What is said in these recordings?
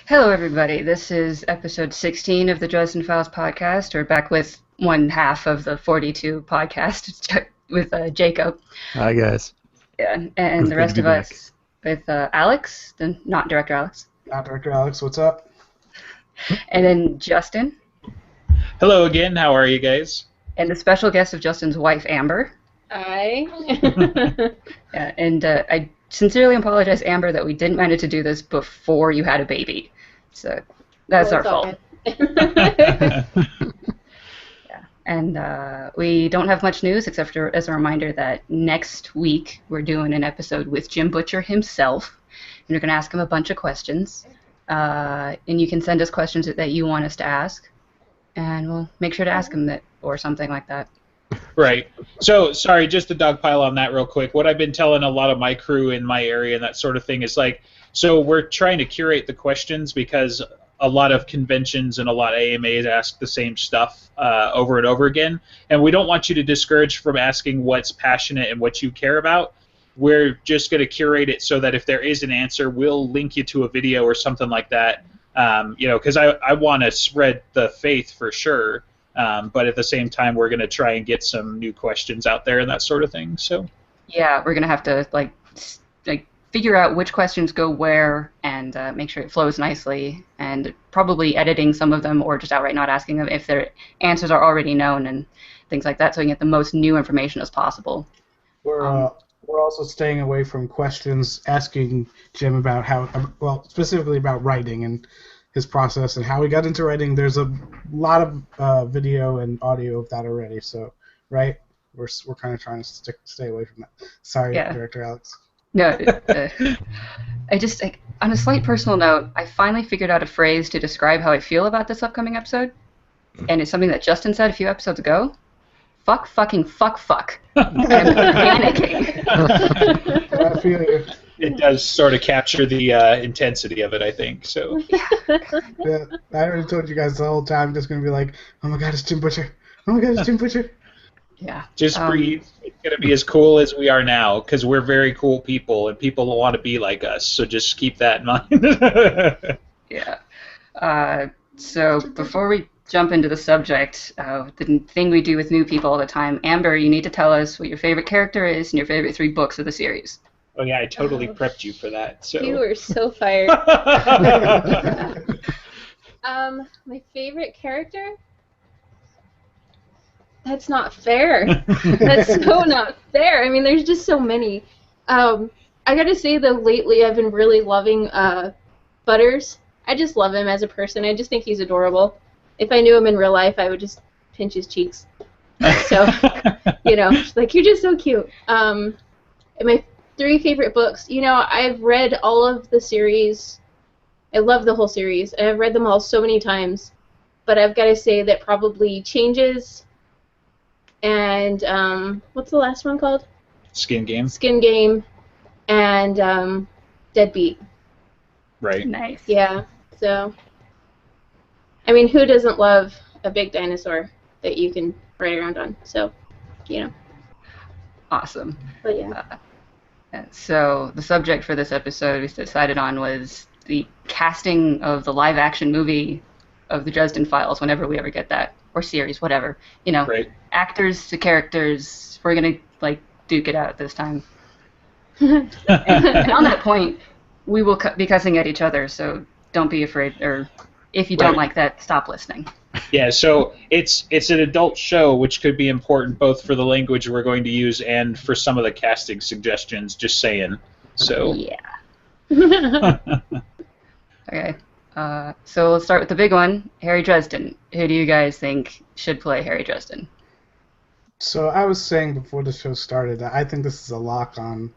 Hello, everybody. This is episode 16 of the Dresden Files podcast. We're back with one half of the 42 podcast with Jacob. Hi, guys. Yeah, and the rest of us with Alex, not Director Alex. Not Director Alex, what's up? And then Justin. Hello again, how are you guys? And the special guest of Justin's wife, Amber. Hi. Yeah, and I sincerely apologize, Amber, that we didn't manage to do this before you had a baby. So that's our fault. Yeah. And we don't have much news except for as a reminder that next week we're doing an episode with Jim Butcher himself. And we're going to ask him a bunch of questions. And you can send us questions that you want us to ask. And we'll make sure to ask him that or something like that. Right. So, sorry, just to dogpile on that real quick. What I've been telling a lot of my crew in my area and that sort of thing is like, so we're trying to curate the questions because a lot of conventions and a lot of AMAs ask the same stuff over and over again. And we don't want you to discourage from asking what's passionate and what you care about. We're just going to curate it so that if there is an answer, we'll link you to a video or something like that. Because I want to spread the faith for sure. But at the same time, we're going to try and get some new questions out there and that sort of thing. So, yeah, we're going to have to like figure out which questions go where and make sure it flows nicely, and probably editing some of them or just outright not asking them if their answers are already known and things like that, so we can get the most new information as possible. We're also staying away from questions asking Jim about specifically about writing and his process and how he got into writing. There's a lot of video and audio of that already, so right, we're kind of trying to stay away from that. Sorry, yeah. Director Alex. No, I just on a slight personal note, I finally figured out a phrase to describe how I feel about this upcoming episode, and it's something that Justin said a few episodes ago. Fuck, fucking, fuck. I'm panicking. I feel you. It does sort of capture the intensity of it, I think. So. Yeah, I already told you guys the whole time. I'm just gonna be like, oh my god, it's Jim Butcher. Oh my god, it's Jim Butcher. Yeah. Just breathe. It's gonna be as cool as we are now, because we're very cool people, and people want to be like us. So just keep that in mind. Yeah. So before we jump into the subject, the thing we do with new people all the time, Amber, you need to tell us what your favorite character is and your favorite 3 books of the series. Oh yeah, I totally prepped you for that. So you were so fired. My favorite character? That's not fair. That's so not fair. I mean, there's just so many. I gotta say though, lately I've been really loving Butters. I just love him as a person. I just think he's adorable. If I knew him in real life, I would just pinch his cheeks. So, like, you're just so cute. And my 3 favorite books. I've read all of the series. I love the whole series, and I've read them all so many times. But I've got to say that probably Changes and what's the last one called? Skin Game. Skin Game and Deadbeat. Right. Nice. Yeah. So, I mean, who doesn't love a big dinosaur that you can ride around on? So, Awesome. But yeah. So the subject for this episode we decided on was the casting of the live-action movie of the Dresden Files, whenever we ever get that, or series, whatever. Right. Actors to characters. We're gonna duke it out this time. and on that point, we will be cussing at each other, so don't be afraid. Or if you don't like that, stop listening. Yeah, so it's an adult show, which could be important both for the language we're going to use and for some of the casting suggestions, just saying. So yeah. Okay. So let's start with the big one, Harry Dresden. Who do you guys think should play Harry Dresden? So I was saying before the show started that I think this is a lock on.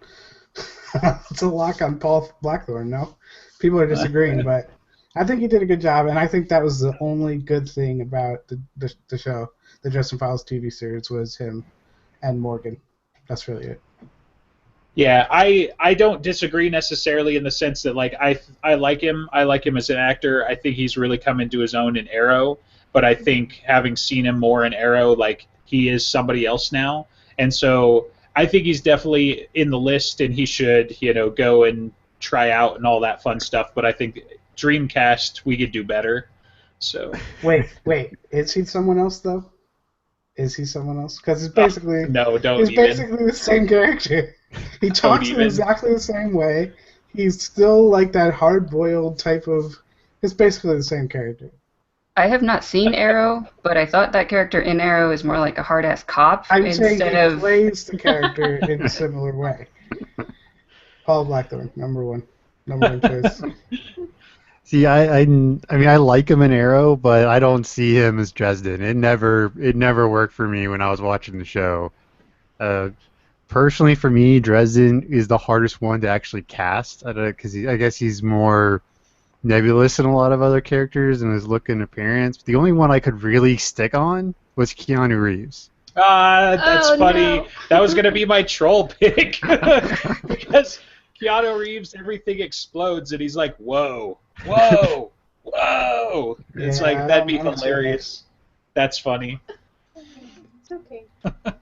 It's a lock on Paul Blackthorne. No, people are disagreeing, but I think he did a good job, and I think that was the only good thing about the show, the Dresden Files TV series, was him and Morgan. That's really it. Yeah, I don't disagree necessarily in the sense that I like him. I like him as an actor. I think he's really come into his own in Arrow, but I think having seen him more in Arrow, he is somebody else now, and so I think he's definitely in the list, and he should go and try out and all that fun stuff. But I think Dreamcast, we could do better. So Wait, is he someone else though? Is he someone else? Because it's basically no, don't he's even. basically the same character. He talks in even. exactly the same way. He's still like that hard-boiled type of. It's basically the same character. I have not seen Arrow, but I thought that character in Arrow is more like a hard-ass cop I'm saying instead he of... plays the character in a similar way. Paul Blackthorne, number one choice. See, I mean, I like him in Arrow, but I don't see him as Dresden. It never worked for me when I was watching the show. Personally, for me, Dresden is the hardest one to actually cast, because I guess he's more nebulous than a lot of other characters in his look and appearance. The only one I could really stick on was Keanu Reeves. That's funny. No. That was gonna be my troll pick because Keanu Reeves, everything explodes, and he's like, "Whoa, whoa, whoa!" It's Yeah, like that'd be I don't see hilarious. That's funny. It's okay.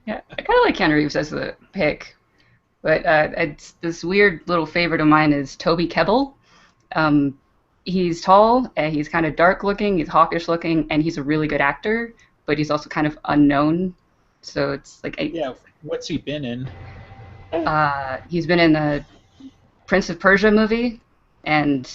Yeah, I kind of like Keanu Reeves as the pick, but it's this weird little favorite of mine is Toby Kebbell. He's tall, and he's kind of dark looking, he's hawkish looking, and he's a really good actor, but he's also kind of unknown. So it's like Yeah, what's he been in? he's been in the Prince of Persia movie, and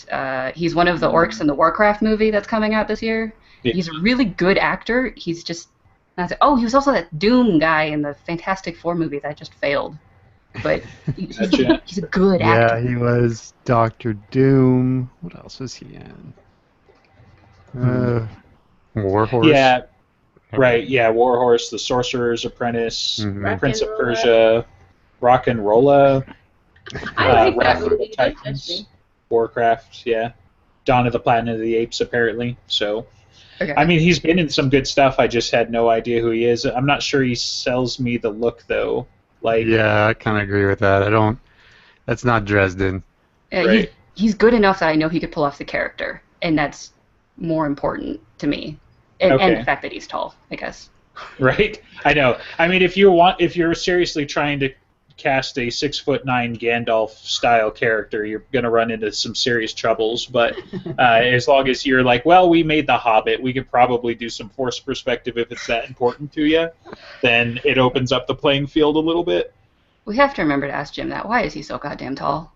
he's one of the orcs in the Warcraft movie that's coming out this year. Yeah. He's a really good actor. He's just he was also that Doom guy in the Fantastic Four movie that just failed. But he's a good actor. Yeah, he was Doctor Doom. What else was he in? Warhorse. Yeah, right. Yeah, Warhorse, The Sorcerer's Apprentice, Mhm. Prince of Persia, Rock and Rolla, I like that Wrath of movie. the It does touch Titans, me. Warcraft. Yeah, Dawn of the Planet of the Apes, apparently. So. Okay. I mean, he's been in some good stuff. I just had no idea who he is. I'm not sure he sells me the look, though. Like, Yeah, I kind of agree with that. That's not Dresden. Right. He's good enough that I know he could pull off the character, and that's more important to me. And Okay. the fact that he's tall, I guess. right? I know. I mean, if you're seriously trying to cast a 6'9" Gandalf style character, you're gonna run into some serious troubles. But as long as you're like, well, we made The Hobbit, we could probably do some force perspective if it's that important to you. Then it opens up the playing field a little bit. We have to remember to ask Jim that. Why is he so goddamn tall?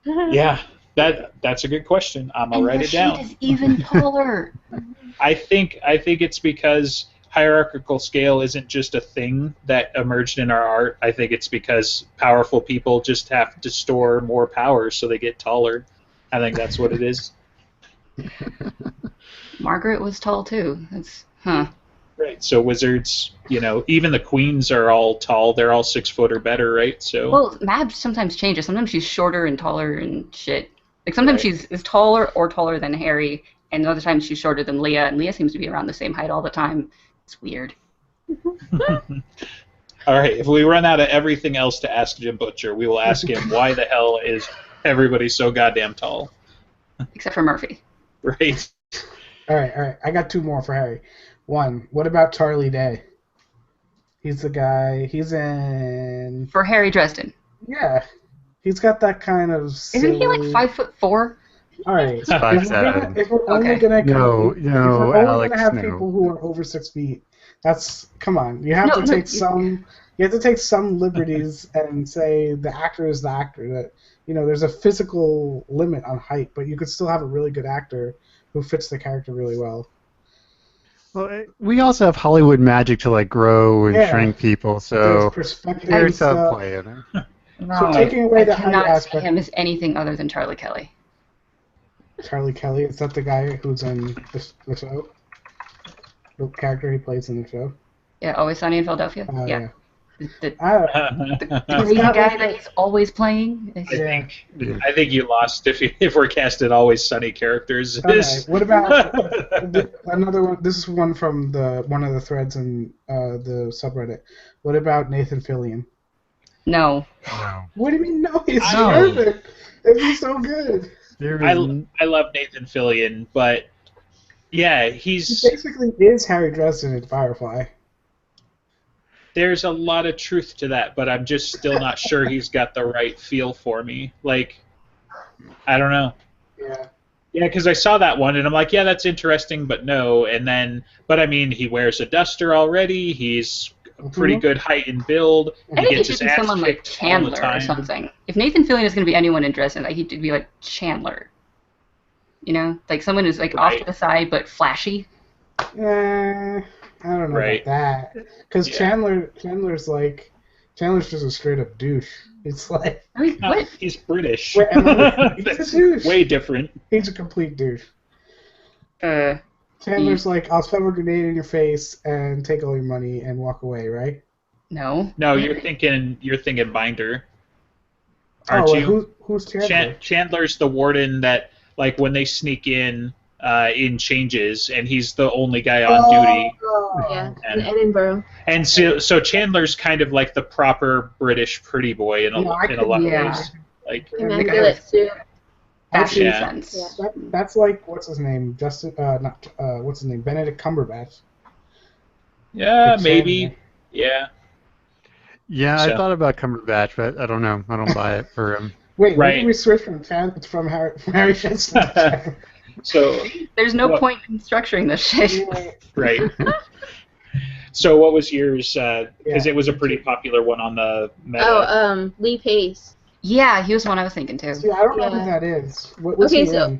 Yeah, that's a good question. I'm gonna write it down. Rashid is even taller. I think it's because hierarchical scale isn't just a thing that emerged in our art. I think it's because powerful people just have to store more power so they get taller. I think that's what it is. Margaret was tall too. Right. So wizards, even the queens are all tall. They're all 6 foot or better, right? So. Well, Mab sometimes changes. Sometimes she's shorter and taller and shit. Like sometimes Right. she's taller or taller than Harry, and other times she's shorter than Leah, and Leah seems to be around the same height all the time. It's weird. All right. If we run out of everything else to ask Jim Butcher, we will ask him why the hell is everybody so goddamn tall? Except for Murphy. Right. All right. I got two more for Harry. One, what about Charlie Day? He's the guy. He's in. For Harry Dresden. Yeah, he's got that kind of. Isn't he like 5'4"? All right. He's 5'7". If we're only Okay. gonna No, if we're only Alex, gonna have no. people who are over 6 feet, come on. You have No, to no, take some. You have to take some liberties and say the actor is the actor. That there's a physical limit on height, but you could still have a really good actor who fits the character really well. Well, we also have Hollywood magic to grow and Yeah. shrink people, There's so perspective there's and a stuff. play in it. So taking away I the height cannot see aspect. him as anything other than Charlie Kelly. Charlie Kelly, is that the guy who's in the show? The character he plays in the show? Yeah, Always Sunny in Philadelphia? Oh, yeah. The I crazy not guy like- that he's always playing. I think you lost if we're casting always sunny characters. All right. What about another one? This is one from one of the threads in the subreddit. What about Nathan Fillion? No. What do you mean no? He's No. perfect. He's so good. I love Nathan Fillion, but yeah, He basically is Harry Dresden in Firefly. there's a lot of truth to that, but I'm just still not sure he's got the right feel for me. I don't know. Yeah. Yeah, because I saw that one, and I'm like, yeah, that's interesting, but no. And then, but I mean, he wears a duster already. He's a pretty good height and build. I He think gets it his should be ass someone like kicked all the Chandler or time. something. If Nathan Fillion is going to be anyone in Dresden, like he'd be like Chandler. You know, like someone who's like off to the side but flashy. I don't know Right. about that. Because Chandler's just a straight up douche. It's like, I mean, No, what? he's British. he's a That's douche. way different. He's a complete douche. Uh, Chandler's like, I'll shove a grenade in your face and take all your money and walk away, right? no. No, you're thinking Binder, aren't well, you? Who's Chandler? Chandler's the warden that, like, when they sneak in changes, and he's the only guy on duty. Yeah, And- in Edinburgh. And so Chandler's kind of like the proper British pretty boy in a lot of ways. Like, Immaculate suit. Fashion Yeah. sense. Yeah. That's like, what's his name? What's his name? Benedict Cumberbatch. yeah, Good maybe, Chandler. yeah. Yeah, So- I thought about Cumberbatch, but I don't know. I don't buy it for him. Wait, Right. when did we switch from Harry Shenson to Chandler? So There's no What? point in structuring this shit. right. So what was yours? Because it was a pretty popular one on the meta. Lee Pace. Yeah, he was the one I was thinking too. See, I don't know Yeah. who that is. What was Okay, he so-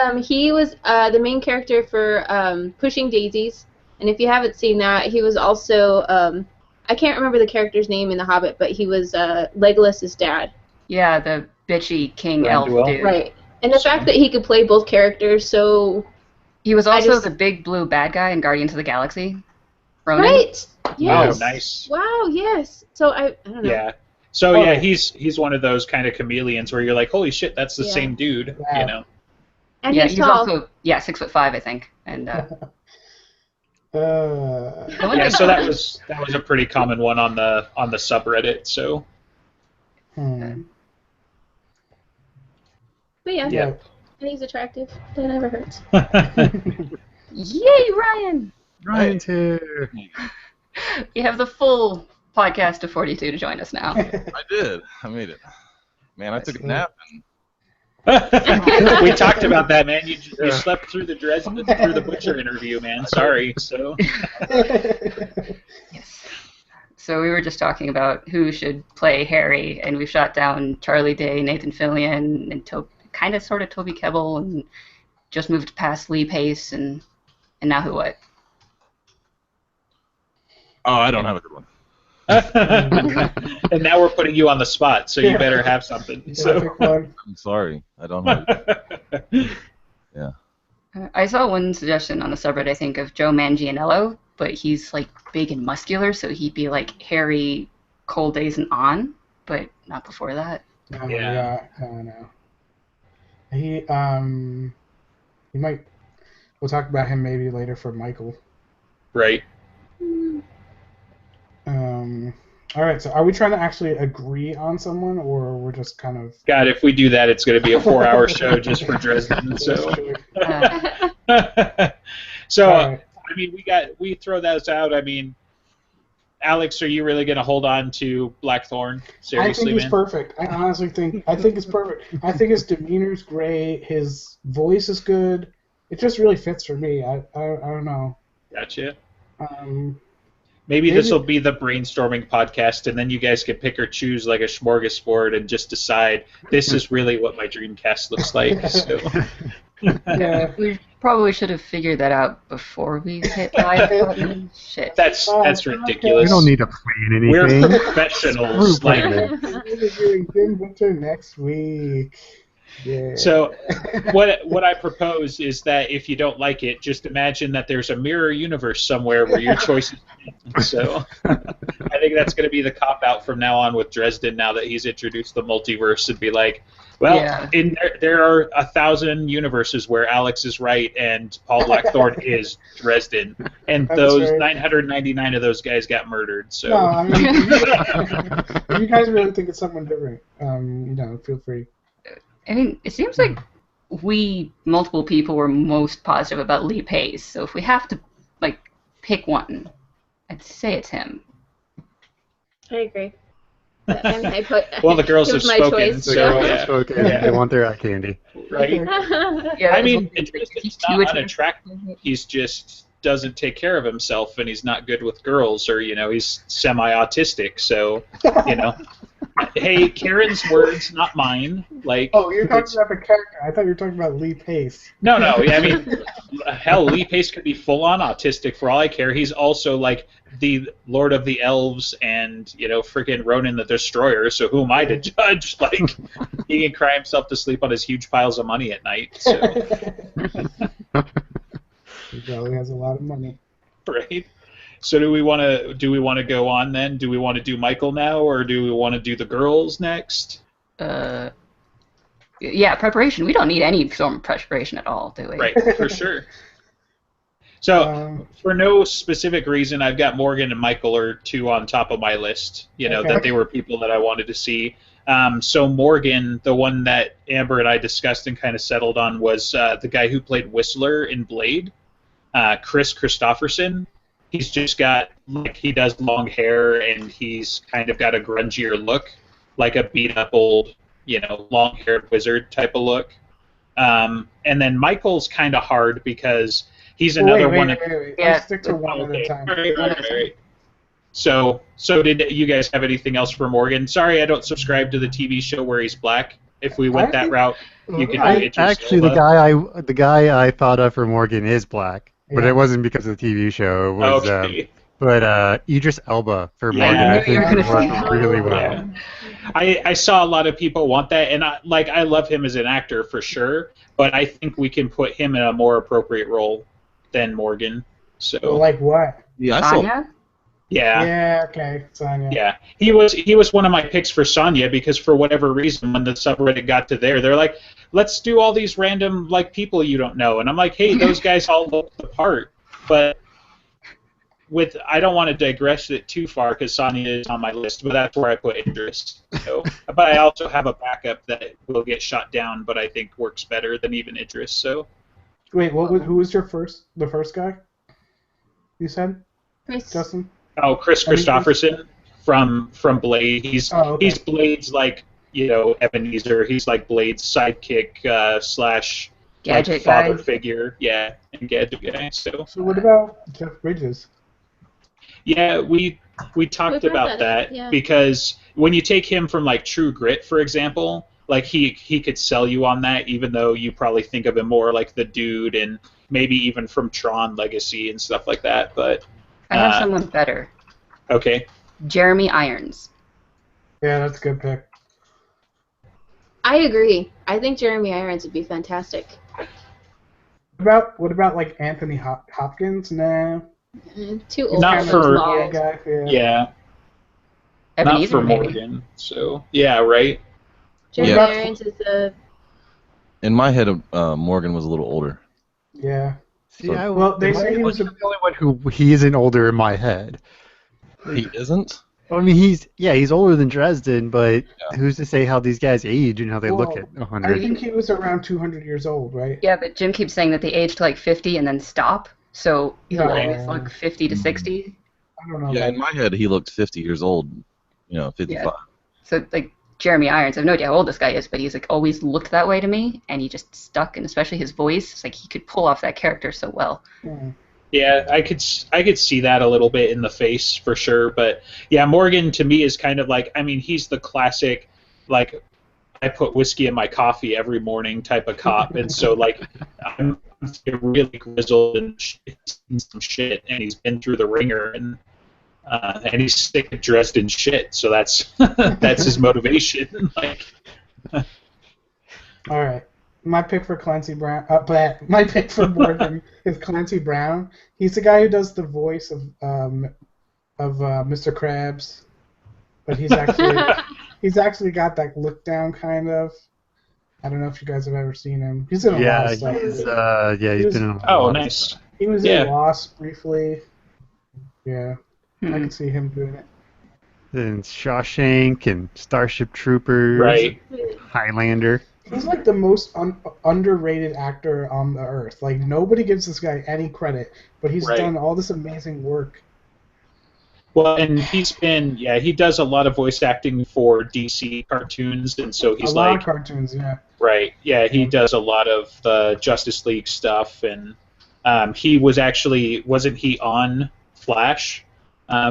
in? He was the main character for Pushing Daisies, and if you haven't seen that, he was also I can't remember the character's name in The Hobbit, but he was Legolas's dad. Yeah, the bitchy king elf Thranduil. dude. Right. And the fact that he could play both characters, so He was also just- the big blue bad guy in Guardians of the Galaxy. Ronan. right. Yes. Oh, nice. Wow. Yes. So I don't know. Yeah. So Oh. yeah, he's one of those kind of chameleons where you're like, holy shit, that's the Yeah. same dude. Wow. You know. And Yeah, he's he's tall. also 6'5", I think. And Uh, the one Yeah. thing- So that was a pretty common one on the subreddit. So But yeah, Yeah. and he's attractive. That never hurts. Yay, Ryan! Ryan's here. You have the full podcast of 42 to join us now. I did. I made it. Man, I took a nap. we talked about that, man. You slept through the Dresden through the Butcher interview, man. Sorry. So Yes. So we were just talking about who should play Harry, and we shot down Charlie Day, Nathan Fillion, and kind of sort of Toby Kebbell, and just moved past Lee Pace, and now who what? Oh, I don't have a good one. and now we're putting you on the spot, so you better have something. So Pick one. I'm sorry. I don't have I saw one suggestion on the subreddit, I think, of Joe Manganiello, but he's like big and muscular, so he'd be like Harry Cold Days and On, but not before that. No, Yeah. no. He might. We'll talk about him maybe later for Michael. right. All right. So, are we trying to actually agree on someone, or we're just kind of? God, if we do that, it's going to be a 4-hour show just for Dresden. So, so All right. I mean, we throw those out. I mean, Alex, are you really going to hold on to Blackthorn? I Seriously, think he's man. perfect. I honestly think it's perfect. I think his demeanor's great. His voice is good. It just really fits for me. I don't know. Gotcha. Maybe- Maybe this will be the brainstorming podcast, and then you guys can pick or choose like a smorgasbord and just decide this is really what my dream cast looks like. So, Yeah. We probably should have figured that out before we hit live button. Shit. that's ridiculous. We don't need to plan We're anything. professionals. We're Like, planning. We're doing Jim Butcher next week. Yeah. so, what I propose is that if you don't like it, just imagine that there's a mirror universe somewhere where your choice is made. So, I think that's going to be the cop out from now on with Dresden. Now that he's introduced the multiverse, and be like, well, Yeah. there are 1,000 universes where Alex is right and Paul Blackthorn is Dresden, and That's those right. 999 of those guys got murdered. So, No, I mean, if you guys really think it's someone different, feel free. I mean, it seems like multiple people were most positive about Lee Pace, so if we have to, pick one, I'd say it's him. I agree. I put. Well, the girls it have was my spoken. choice, The So, girls yeah. have spoken. They want their eye candy. Right. Yeah, I that's mean, one thing, it's like, just he's it's too not attractive. unattractive. He's just doesn't take care of himself, and he's not good with girls, or he's semi-autistic. So, hey, Karen's words, not mine. Like, Oh, you're talking about the character. I thought you were talking about Lee Pace. no. I mean, hell, Lee Pace could be full-on autistic for all I care. He's also like the Lord of the Elves and freaking Ronan the Destroyer. So who am I to judge? Like, he can cry himself to sleep on his huge piles of money at night. So. He probably has a lot of money. Right. So do we want to go on then? Do we want to do Michael now, or do we want to do the girls next? Yeah, preparation. We don't need any form of preparation at all, do we? Right, for sure. So for no specific reason, I've got Morgan and Michael are two on top of my list. That they were people that I wanted to see. So Morgan, the one that Amber and I discussed and kind of settled on, was the guy who played Whistler in Blade. Chris Christopherson. He's just got, he does long hair, and he's kind of got a grungier look, like a beat-up old, long-haired wizard type of look. And then Michael's kind of hard because he's another one. Wait. Yeah. Let's stick to one at a time. Right. So did you guys have anything else for Morgan? Sorry, I don't subscribe to the TV show where he's black. If we went that route, you could do Idris Actually, Elba. the guy I thought of for Morgan is black, but Yeah. it wasn't because of the TV show. It was, Okay. but Idris Elba for Yeah, Morgan, I I knew think you were gonna worked say that. really well. Yeah. I saw a lot of people want that, and I love him as an actor for sure, but I think we can put him in a more appropriate role than Morgan. So Like what? Yeah, I saw. Sonya? yeah. Yeah, okay, Sonya. Yeah, he was one of my picks for Sonya because for whatever reason, when the subreddit got to there, they're like, let's do all these random people you don't know, and I'm like, hey, those guys all look the part, but I don't want to digress it too far because Sonya is on my list, but that's where I put Idris. So, but I also have a backup that will get shot down, but I think works better than even Idris. So Wait, who was the first guy? You said, Chris. Justin? Chris Christopherson from Blade. He's Blade's Ebenezer. He's like Blade's sidekick slash Gadget father guy. figure. Yeah, and gadget guy. So what about Jeff Bridges? yeah, we talked brought about that up, that yeah. because when you take him from True Grit, for example, he could sell you on that, even though you probably think of him more like the dude and maybe even from Tron Legacy and stuff like that. But I have someone better. okay. Jeremy Irons. Yeah, that's a good pick. I agree. I think Jeremy Irons would be fantastic. What about Anthony Hopkins? Nah. Too old Not for for- those Yeah, balls. guy. Yeah, not Ebenezer, for maybe. Morgan. So yeah, right. Jeremy Yeah. Irons is a. In my head, Morgan was a little older. Yeah. See, So- Well, they say he was the only one who he isn't older in my head. He isn't. I mean, he's older than Dresden, but Yeah. who's to say how these guys age and how they look Well, at I 100? think he was around 200 years old, right? Yeah, but Jim keeps saying that they age to 50 and then stop. So he'll Yeah. always look 50 to 60. I don't know. Yeah, about in my head, he looked 50 years old. 55. So Jeremy Irons, I have no idea how old this guy is, but he's always looked that way to me, and he just stuck, and especially his voice, it's he could pull off that character so well. Hmm. Yeah, I could see that a little bit in the face for sure, but yeah, Morgan to me is kind of he's the classic I put whiskey in my coffee every morning type of cop, and so I'm really grizzled and some shit, and he's been through the ringer, and he's sick of Dresden shit, so that's that's his motivation. All right. My pick for Clancy Brown. My pick for Morgan is Clancy Brown. He's the guy who does the voice of Mr. Krabs, but he's actually got that look down kind of. I don't know if you guys have ever seen him. He's in a lot Yeah, of stuff. he's He's- been in a Oh, lot of nice. stuff. He was Yeah. in Lost briefly. Yeah, I Hmm. can see him doing it. And Shawshank and Starship Troopers, Right. Highlander. He's the most underrated actor on the earth. Nobody gives this guy any credit, but he's Right. done all this amazing work. Well, and he does a lot of voice acting for DC cartoons, and so he's a lot like, of cartoons, yeah. right, yeah, he does a lot of the Justice League stuff, and he wasn't he on Flash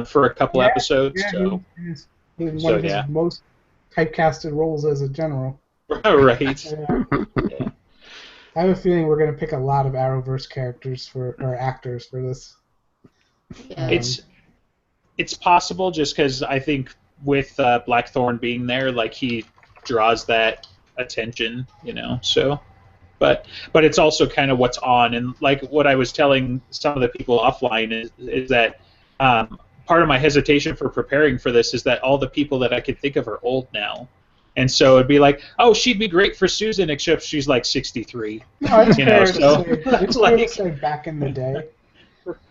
for a couple episodes? Yeah, so. he's one of his most typecasted roles as a general. Right. Yeah. I have a feeling we're going to pick a lot of Arrowverse actors for this. Yeah. It's possible just because I think with Blackthorn being there, like he draws that attention, So, but it's also kind of what's on, and like what I was telling some of the people offline is that part of my hesitation for preparing for this is that all the people that I could think of are old now. And so it'd be like, oh, she'd be great for Susan, except she's like 63. No, it's fair so it's fair to say back in the day.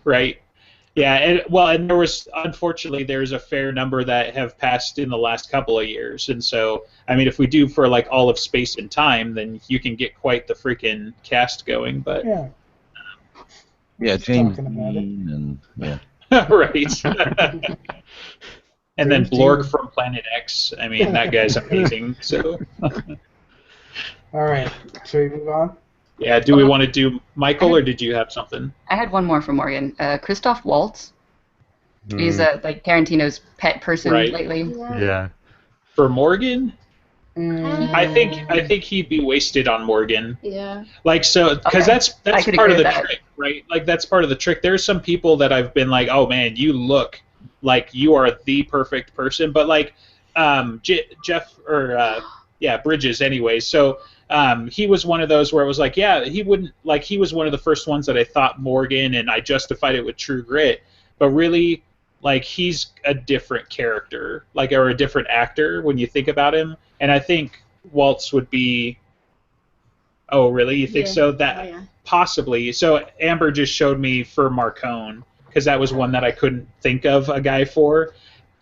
Right. Yeah, and unfortunately, there's a fair number that have passed in the last couple of years. And so, I mean, if we do for like all of Space and Time, then you can get quite the freaking cast going. But yeah, James Dean and right. And then Blork from Planet X. I mean, that guy's amazing. So. All right, should we move on? Yeah, do we want to do Michael, or did you have something? I had one more for Morgan. Christoph Waltz. He's like Tarantino's pet person lately. Yeah. For Morgan? I think he'd be wasted on Morgan. Yeah. Like, so, because that's part of the trick, right? Like, that's part of the trick. There's some people that I've been like, oh man, you look like you are the perfect person, but like Bridges anyway. So he was one of those where it was like, yeah, he was one of the first ones that I thought Morgan, and I justified it with True Grit, but really, like, he's a different character, like, or a different actor when you think about him, and I think Waltz would be. Oh, really? You think so? Possibly. So Amber just showed me for Marcone, because that was one that I couldn't think of a guy for.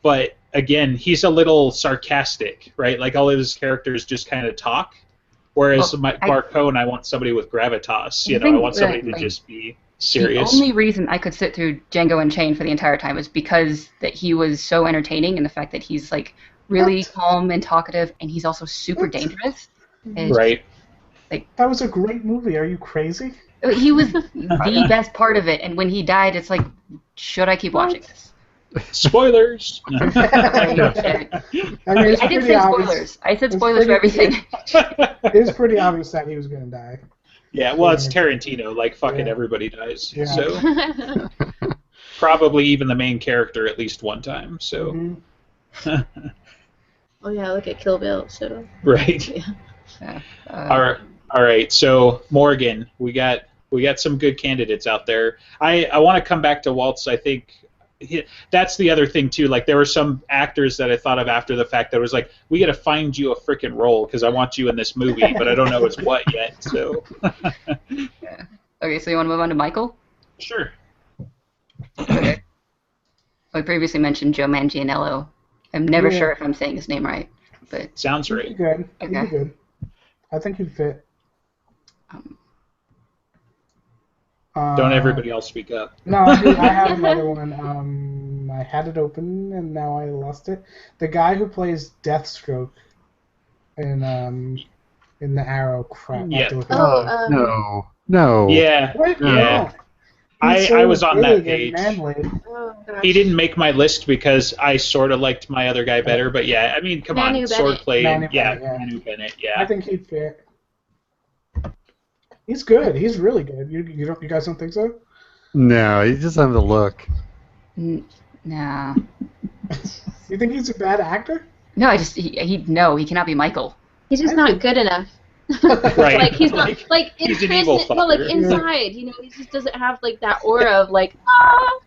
But again, he's a little sarcastic, right? Like all of his characters just kind of talk. Whereas Marcone, I want somebody with gravitas. I want somebody to just be serious. The only reason I could sit through Django Unchained for the entire time was because that he was so entertaining, and the fact that he's like really calm and talkative, and he's also super dangerous. Right. That was a great movie. Are you crazy? He was the best part of it, and when he died, it's like, should I keep watching this? Spoilers. I did say spoilers. I said spoilers for everything. It was pretty obvious that he was going to die. Yeah, well, it's Tarantino. Like, fucking everybody dies. Yeah. So probably even the main character at least one time. So. Mm-hmm. Oh yeah, look at Kill Bill. So. Right. Yeah. All right. So Morgan, we got some good candidates out there. I want to come back to Waltz. I think that's the other thing too. Like, there were some actors that I thought of after the fact that was like, we got to find you a freaking role because I want you in this movie, but I don't know it's what yet. So. Yeah. Okay, so you want to move on to Michael? Sure. Okay. I previously mentioned Joe Manganiello. I'm never sure if I'm saying his name right, but sounds right. You're good. Okay. You're good. I think you'd fit. Don't everybody else speak up. No, I have another one. I had it open and now I lost it. The guy who plays Deathstroke in the Arrow crap. Yeah. No. Yeah. What? Yeah. No. I was on that page. Oh, gosh. He didn't make my list because I sort of liked my other guy better, but yeah, I mean, come Manu on, Bennett. swordplay. Manu Yeah, Bennett, yeah. Manu Bennett, yeah. I think he'd fit. He's good. He's really good. You guys don't think so? No, he just has the look. No. You think he's a bad actor? No, he cannot be Michael. He's just not good enough. Right. Like he's not like in He's an prison, evil no, like fucker. inside, he just doesn't have like that aura of like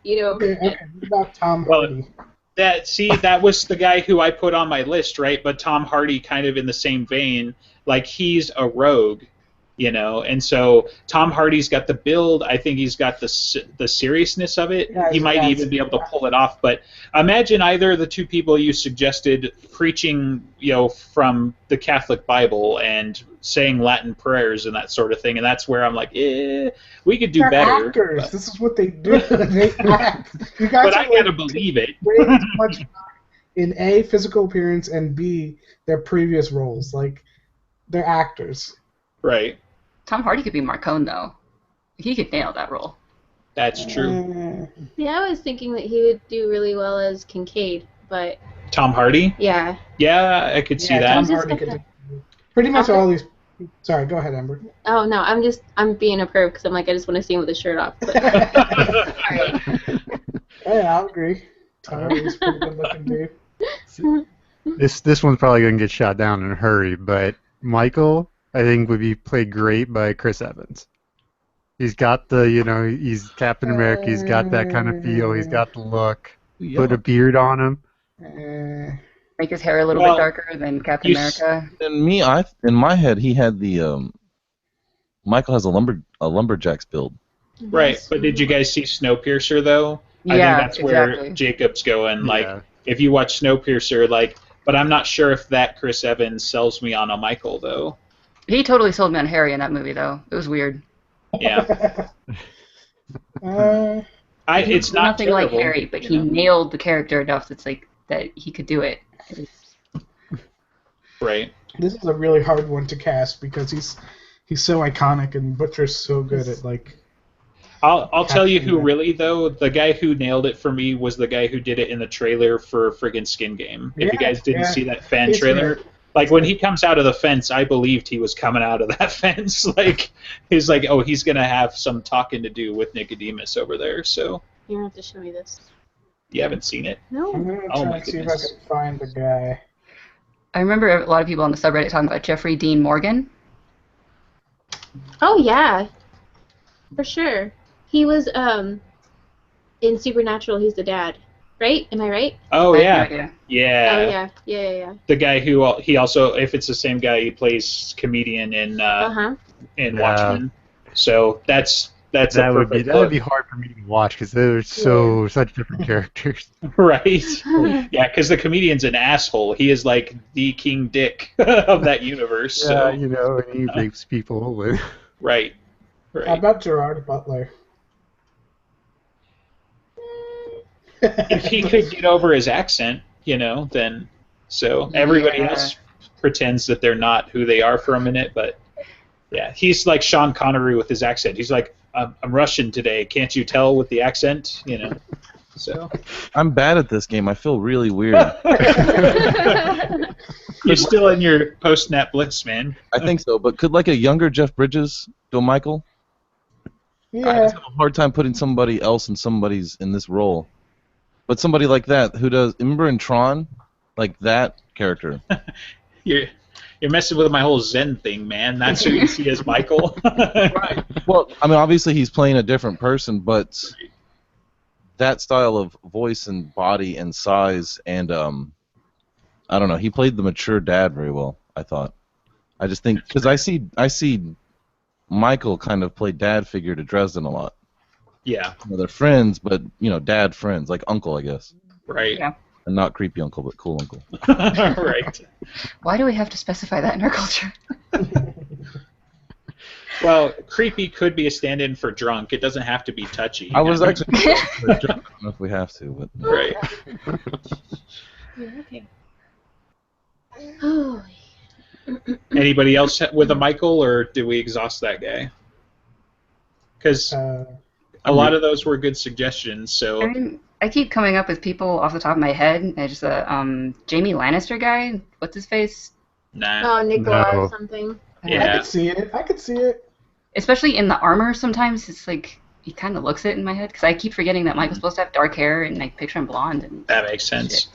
Okay. What about Tom Well, Hardy? That was the guy who I put on my list, right? But Tom Hardy, kind of in the same vein, like he's a rogue, you know. And so Tom Hardy's got the build. I think he's got the seriousness of it. Yeah, he might even be able to pull it off. But imagine either of the two people you suggested preaching, you know, from the Catholic Bible and saying Latin prayers and that sort of thing. And that's where I'm like, we could do They're better. actors. But, This is what they do. They act. You guys but I gotta believe it. way too much in A, physical appearance, and B, their previous roles. Like, they're actors. Right. Tom Hardy could be Marcone, though. He could nail that role. That's true. Yeah, I was thinking that he would do really well as Kincaid, but Tom Hardy? yeah. Yeah, I could see Yeah, that. Tom Hardy could do pretty much all these. Sorry, go ahead, Amber. Oh no, I'm being a perv because I'm like I just want to see him with his shirt off. But, Hey, I'll agree. Tom Hardy's a pretty good looking dude. This one's probably going to get shot down in a hurry, but Michael, I think, would be played great by Chris Evans. He's got he's Captain America. He's got that kind of feel. He's got the look. Put a beard on him. Make his hair a little bit darker than Captain America. In my head, he had the Michael has a lumberjack's build. Right, but did you guys see Snowpiercer though? Yeah, I think that's where exactly. Jacob's going. Like, if you watch Snowpiercer, like, but I'm not sure if that Chris Evans sells me on a Michael though. He totally sold me on Harry in that movie, though. It was weird. Yeah. It's not nothing terrible, like Harry, but he nailed the character enough that he could do it. Right. This is a really hard one to cast because he's so iconic and Butcher's so good at like. I'll tell you who really though, the guy who nailed it for me was the guy who did it in the trailer for friggin' Skin Game. If you guys didn't see that fan trailer, like when he comes out of the fence, I believed he was coming out of that fence. Like he's like, oh, he's gonna have some talking to do with Nicodemus over there. So you don't have to show me this. You haven't seen it? No. I'm gonna try and see if I can find the guy. I remember a lot of people on the subreddit talking about Jeffrey Dean Morgan. Oh yeah, for sure. He was in Supernatural. He's the dad, right? Am I right? Oh yeah, yeah. Oh yeah, yeah. The guy who he also, if it's the same guy, he plays comedian in Watchmen. So that would be hard for me to watch because they're such different characters. Right. Yeah, because the comedian's an asshole. He is like the King Dick of that universe. Yeah, so. And he rapes people. Right. How about Gerard Butler? If he could get over his accent, then everybody else pretends that they're not who they are for a minute, but yeah, he's like Sean Connery with his accent. He's like, I'm Russian today. Can't you tell with the accent? So I'm bad at this game. I feel really weird. You're still in your post-nap bliss, man. I think so, but could like a younger Jeff Bridges do Michael? Yeah. I have a hard time putting somebody else in this role. But somebody like that who does, remember in Tron? Like that character. You're messing with my whole Zen thing, man. That's who you see as Michael. Right. Well, I mean, obviously he's playing a different person, but that style of voice and body and size and, I don't know, he played the mature dad very well, I thought. I just think, because I see Michael kind of play dad figure to Dresden a lot. Yeah. They're friends, but, dad friends, like uncle, I guess. Right. Yeah. And not creepy uncle, but cool uncle. Right. Why do we have to specify that in our culture? Well, creepy could be a stand-in for drunk. It doesn't have to be touchy. I was actually I don't know if we have to, but right. Yeah, okay. Oh. Anybody else with a Michael, or did we exhaust that guy? Because a lot of those were good suggestions. So I keep coming up with people off the top of my head. Just Jamie Lannister guy. What's his face? Nah. Oh, Nikolai or something. Yeah. I could see it. Especially in the armor, sometimes it's like he kind of looks it in my head because I keep forgetting that Michael's supposed to have dark hair and like picture him blonde. And that makes sense. Shit.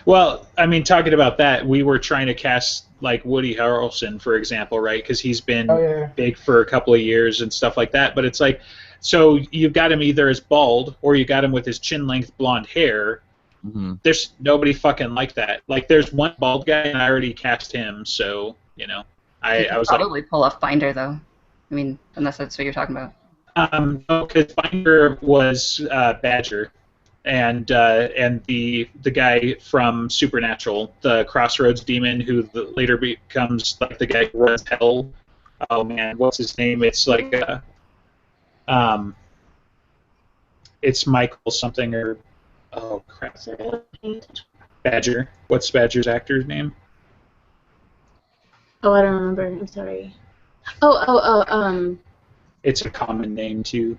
Well, I mean, talking about that, we were trying to cast like Woody Harrelson, for example, right? Because he's been big for a couple of years and stuff like that. But it's like, so you've got him either as bald or you got him with his chin-length blonde hair. Mm-hmm. There's nobody fucking like that. Like, there's one bald guy and I already cast him, so I was probably pull off Binder though. I mean, unless that's what you're talking about. No, because Binder was Badger, and the guy from Supernatural, the Crossroads demon, who later becomes like the guy who runs Hell. Oh man, what's his name? It's like it's Michael something or oh crap. Badger. What's Badger's actor's name? Oh, I don't remember. I'm sorry. It's a common name too.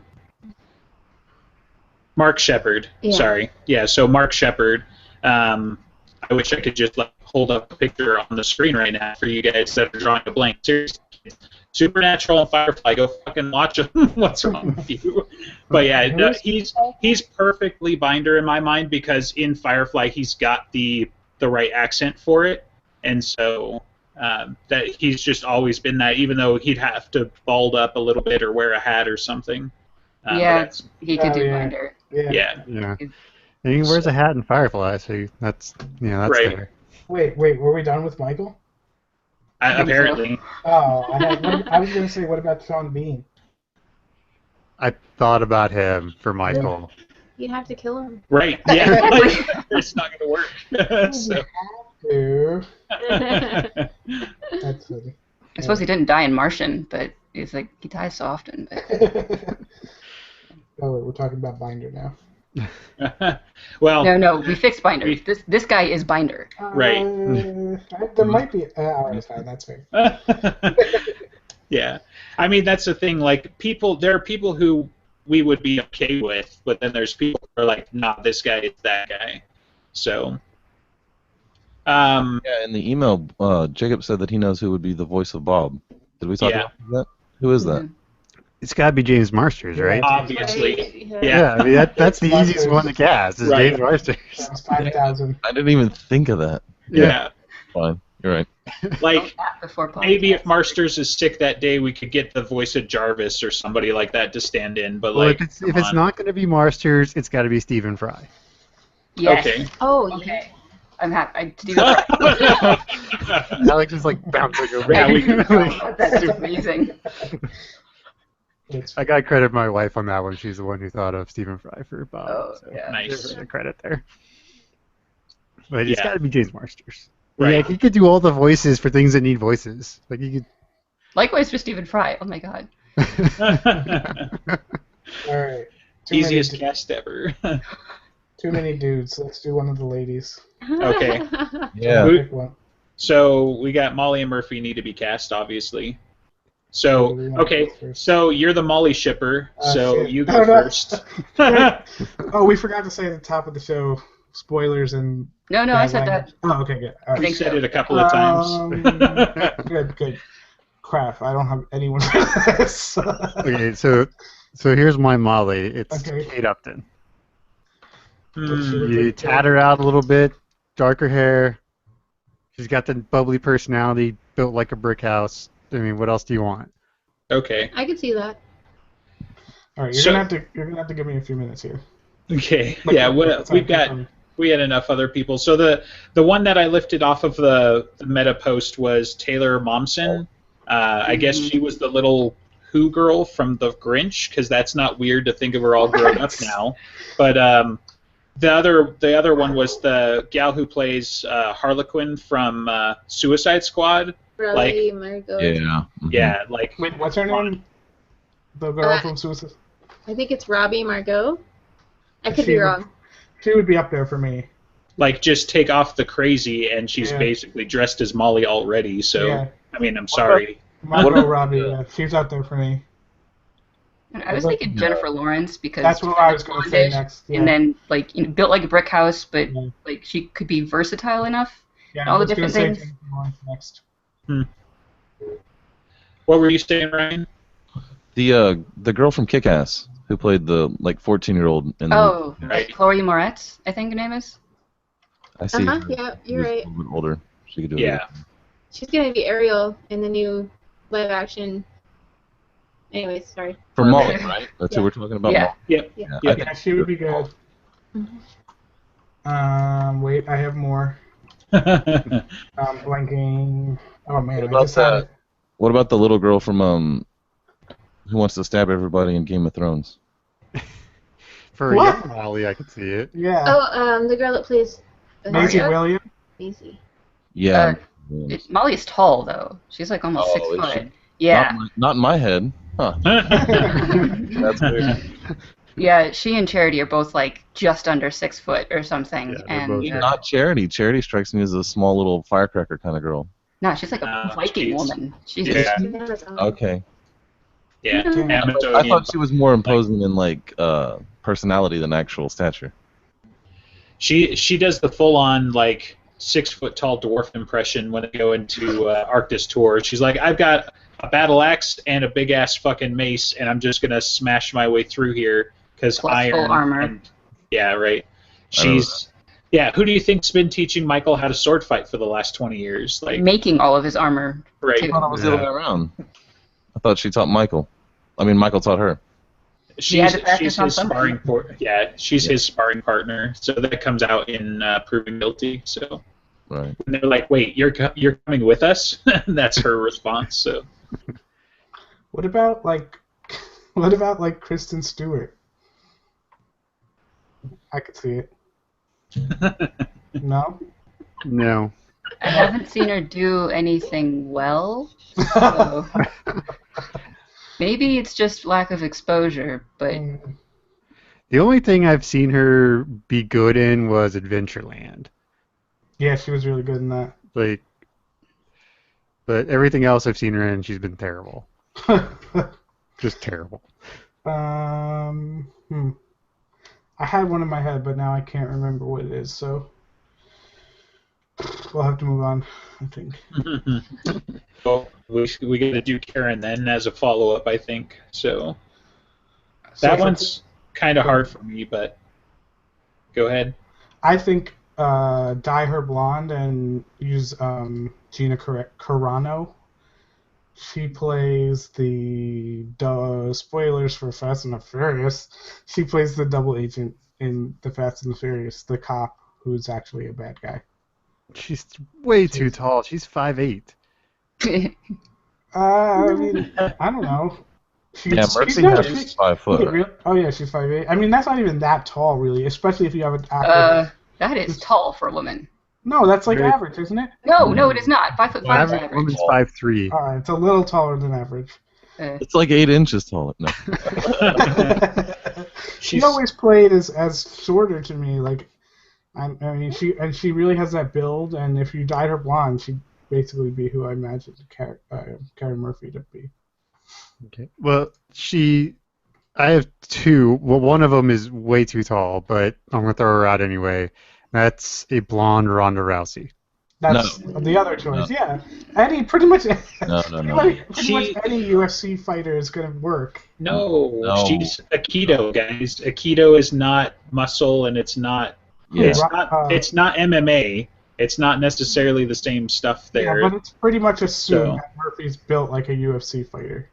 Mark Sheppard. Yeah. Sorry. Yeah. So Mark Sheppard. I wish I could just hold up a picture on the screen right now for you guys instead of drawing a blank. Seriously, Supernatural and Firefly. Go fucking watch them. What's wrong with you? But yeah, no, he's perfectly Binder in my mind because in Firefly he's got the right accent for it, and so. That he's just always been that, even though he'd have to bald up a little bit or wear a hat or something. Yeah, he could do Binder. Yeah. Yeah. And he wears a hat in Firefly, so that's that's Right. there. Wait, were we done with Michael? Apparently. Oh, I was going to say, what about Sean Bean? I thought about him for Michael. You'd have to kill him. Right. Yeah. It's not going to work. So. That's funny. I suppose he didn't die in Martian, but it's like he dies so often. But... Oh, we're talking about Binder now. Well. No, we fixed Binder. This guy is Binder. Right. There might be. All right, fine. That's fair. Yeah. I mean, that's the thing. Like, there are people who we would be okay with, but then there's people who are like, nah, this guy is that guy. So. Yeah, in the email, Jacob said that he knows who would be the voice of Bob. Did we talk about that? Who is that? It's got to be James Marsters, right? Obviously. Yeah. I mean, that's the easiest one to cast is James Marsters. That's 5,000. I didn't even think of that. Yeah. Fine, you're right. Like, Before maybe if Marsters is sick that day, we could get the voice of Jarvis or somebody like that to stand in. But Well, like, if it's not going to be Marsters, it's got to be Stephen Fry. Yes. Okay. Oh, Okay. I'm happy. To do that. Alex is like bouncing over. Yeah, That's amazing. I got to credit my wife on that one. She's the one who thought of Stephen Fry for Bob. Oh, so yeah. Nice. give her the credit there. But it's Yeah. got to be James Marsters. Right. Yeah, he could do all the voices for things that need voices. Like he could. Likewise for Stephen Fry. Oh my God. All right. Easiest cast ever. Too many dudes. Let's do one of the ladies. Okay. Yeah. Pick one. So we got Molly and Murphy need to be cast, obviously. So okay, so you're the Molly shipper, so shit. you Oh, go no. first. Oh, we forgot to say at the top of the show, spoilers and. No, I said that. Oh, okay, good. All We right. said it a couple of times. Good. Crap, I don't have anyone for this. Okay, so here's my Molly. It's Okay. Kate Upton. Hmm. You tat her out a little bit, darker hair. She's got the bubbly personality, built like a brick house. I mean, what else do you want? Okay. I could see that. All right, So- you're gonna have to give me a few minutes here. Okay. Yeah. We had enough other people. So the one that I lifted off of the meta post was Taylor Momsen. I guess she was the little Who girl from The Grinch, because that's not weird to think of her all grown up now. But the other one was the gal who plays Harlequin from Suicide Squad. Probably Margot. Yeah. Mhm. Yeah, like Wait, what's her name? The girl from Suicide. I think it's Robbie Margot. I could She be would- wrong. She would be up there for me. like just take off the crazy, and she's Yeah. basically dressed as Molly already. So Yeah. I mean, I'm sorry. Margot Robbie, yeah, she's up there for me. I was thinking Jennifer Lawrence because That's what I was going to say blondish, next. Yeah. and then like built like a brick house, but Yeah. like she could be versatile enough. yeah, all I the was gonna different say things. Jennifer Lawrence next. What were you saying, Ryan? The girl from Kick-Ass who played the 14-year-old in the Oh, movie. Right. Chloe Moretz, I think her name is. I see. Yeah, you're She was right. A little bit older. She could do it. Yeah. She's gonna be Ariel in the new live action. Anyways, sorry. For Molly, right? That's who we're talking about. Yeah. Molly. Yep. Yeah. I Yep. think Yeah, she would be good. Wait, I have more. Blanking. Oh man, What I about just had that? What about the little girl from who wants to stab everybody in Game of Thrones. For a What? young Molly, I could see it. Yeah. Oh, the girl that plays Maisie Maria? Williams. Maisie. Yeah. Molly's tall though. She's like almost Oh, 6 is foot. she? Yeah. Not in my head. Huh. That's weird. Yeah, she and Charity are both like just under 6 foot or something. Yeah, they're and both- Not Charity. Charity strikes me as a small little firecracker kind of girl. no, she's like a Viking she's- woman. She's Yeah. Okay. Yeah. Yeah. I Amazonian. thought she was more imposing in like personality than actual stature. She does the full on like 6 foot tall dwarf impression when they go into Arctis tour. She's like, I've got a battle axe and a big ass fucking mace, and I'm just gonna smash my way through here because Plus iron. full armor. And, yeah, right. She's yeah. Who do you think's been teaching Michael how to sword fight for the last 20 years? Like, making all of his armor. right. I thought it was the other way around. I thought she taught Michael. I mean, Michael taught her. had to practice She's on his somebody. she's his sparring partner. So that comes out in Proven Guilty. So Right. and they're like, "Wait, you're coming with us?" That's her response. So What about like Kristen Stewart? I could see it. No. No. I haven't seen her do anything well. So maybe it's just lack of exposure, but The only thing I've seen her be good in was Adventureland. Yeah, she was really good in that. Like, but everything else I've seen her in, she's been terrible. Just terrible. I had one in my head, but now I can't remember what it is. So we'll have to move on, I think. well, we got to do Karen then as a follow up, I think. So that one's kind of hard for me, but go ahead. I think dye her blonde and use Gina Carano. She plays the spoilers for Fast and the Furious. She plays the double agent in the Fast and the Furious, the cop who's actually a bad guy. She's way too tall. She's 5'8". I mean, I don't know. Yeah, Mercy is 5 foot. Oh yeah, she's 5'8". I mean, that's not even that tall, really, especially if you have an actor. that is tall for a woman. No, that's like Very- average, isn't it? No, it is not. 5'5" is Average average. woman's 5'3". All right, it's a little taller than average. It's like 8 inches taller. No. She always played as shorter to me. Like, I mean, she really has that build. And if you dyed her blonde, she'd basically be who I imagined Carey Murphy to be. Okay. Well, I have two. Well, one of them is way too tall, but I'm gonna throw her out anyway. That's a blonde Ronda Rousey. That's No. the other choice. No. Yeah, pretty much any UFC fighter is gonna work. No, she's Aikido, guys. Aikido is not muscle, and it's not. Yeah. It's not MMA. It's not necessarily the same stuff there. Yeah, but it's pretty much assumed So- that Murphy's built like a UFC fighter.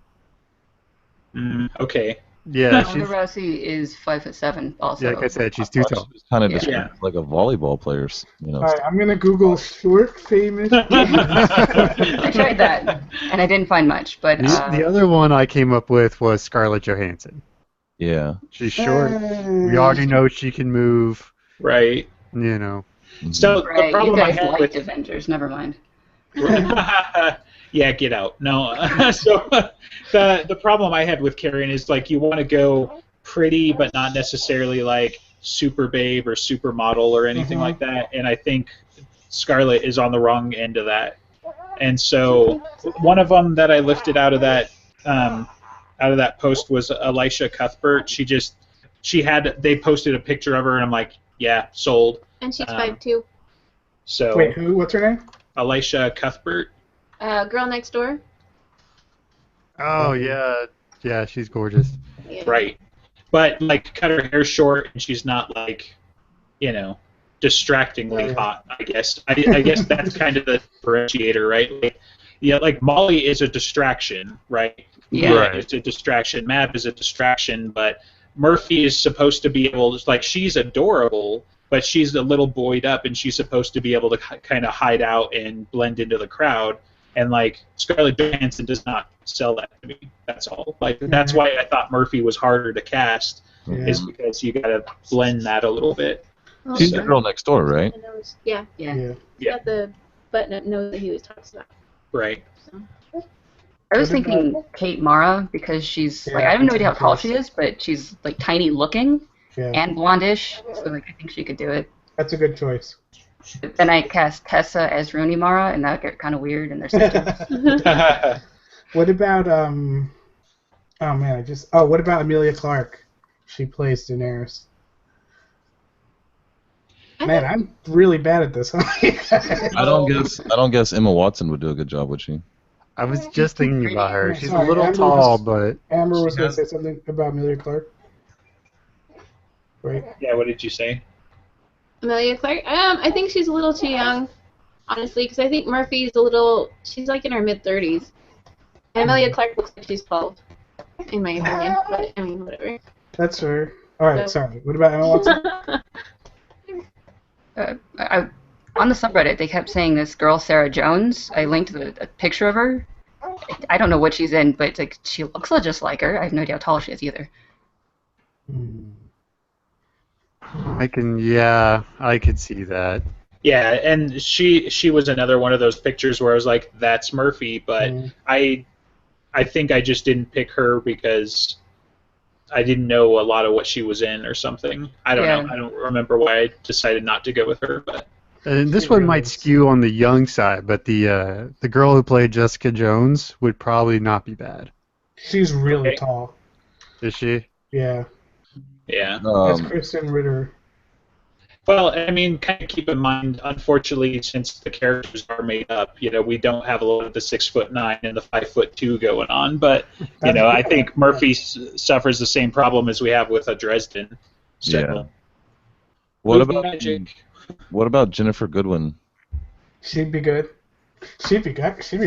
Okay. Yeah, Ronda Rousey is 5'7" also. yeah, like I said, she's too tall. She's kind of Yeah. described like a volleyball player. All right, I'm gonna Google short famous. I tried that, and I didn't find much. But The other one I came up with was Scarlett Johansson. Yeah. She's short. We already know she can move. Right. You know. So right, the problem you I guys had liked with Avengers. Never mind. yeah, get out. No. So the problem I had with Karen is like you want to go pretty, but not necessarily like super babe or supermodel or anything like that. And I think Scarlett is on the wrong end of that. And so one of them that I lifted out of that post was Elisha Cuthbert. They posted a picture of her, and I'm like, yeah, sold. And she's 5'2". So Wait, who? What's her name? Elisha Cuthbert. Girl Next Door. Oh yeah, yeah, she's gorgeous. Yeah. Right. But like cut her hair short, and she's not like, distractingly hot. I guess. I guess that's kind of the differentiator, right? Like, yeah, like Molly is a distraction, right? Yeah. Right. It's a distraction. Mab is a distraction, but Murphy is supposed to be able to, like, she's adorable, but she's a little buoyed up, and she's supposed to be able to kind of hide out and blend into the crowd. and like Scarlett Johansson does not sell that to me. That's all. Like that's why I thought Murphy was harder to cast, is because you got to blend that a little bit. Oh, She's the girl next door, right? Yeah. Yeah. He got the button nose that he was talking about. Right. So. I was thinking Kate Mara because she's like, I have no idea how tall she is, but she's like tiny looking and blondish, so like I think she could do it. That's a good choice. But then I cast Tessa as Rooney Mara, and that got kind of weird, and they're sisters. What about what about Emilia Clarke? She plays Daenerys. Man, I'm really bad at this. I don't guess Emma Watson would do a good job, would she? I was just thinking about her. She's Sorry, a little Amber tall, but Amber was going to say something about Emilia Clarke. Right? Yeah. What did you say? Emilia Clarke? I think she's a little too young, honestly, because I think Murphy's she's like in her mid-30s. And Emilia Clarke looks like she's 12, in my opinion. But, I mean, whatever. That's her. All right, sorry. What about Emma Watson? On the subreddit, they kept saying this girl, Sara Jones. I linked a picture of her. I don't know what she's in, but like she looks just like her. I have no idea how tall she is either. I could see that. Yeah, and she was another one of those pictures where I was like, that's Murphy, but I think I just didn't pick her because I didn't know a lot of what she was in or something. I don't know. I don't remember why I decided not to go with her, but. And this one might skew on the young side, but the girl who played Jessica Jones would probably not be bad. She's really tall. Is she? Yeah. Yeah. That's Kristen Ritter. Well, I mean, kind of keep in mind, unfortunately, since the characters are made up, we don't have a lot of the 6'9" and the 5'2" going on. But I think Murphy suffers the same problem as we have with a Dresden. So. Yeah. What about Jennifer Goodwin? She'd be good. She'd be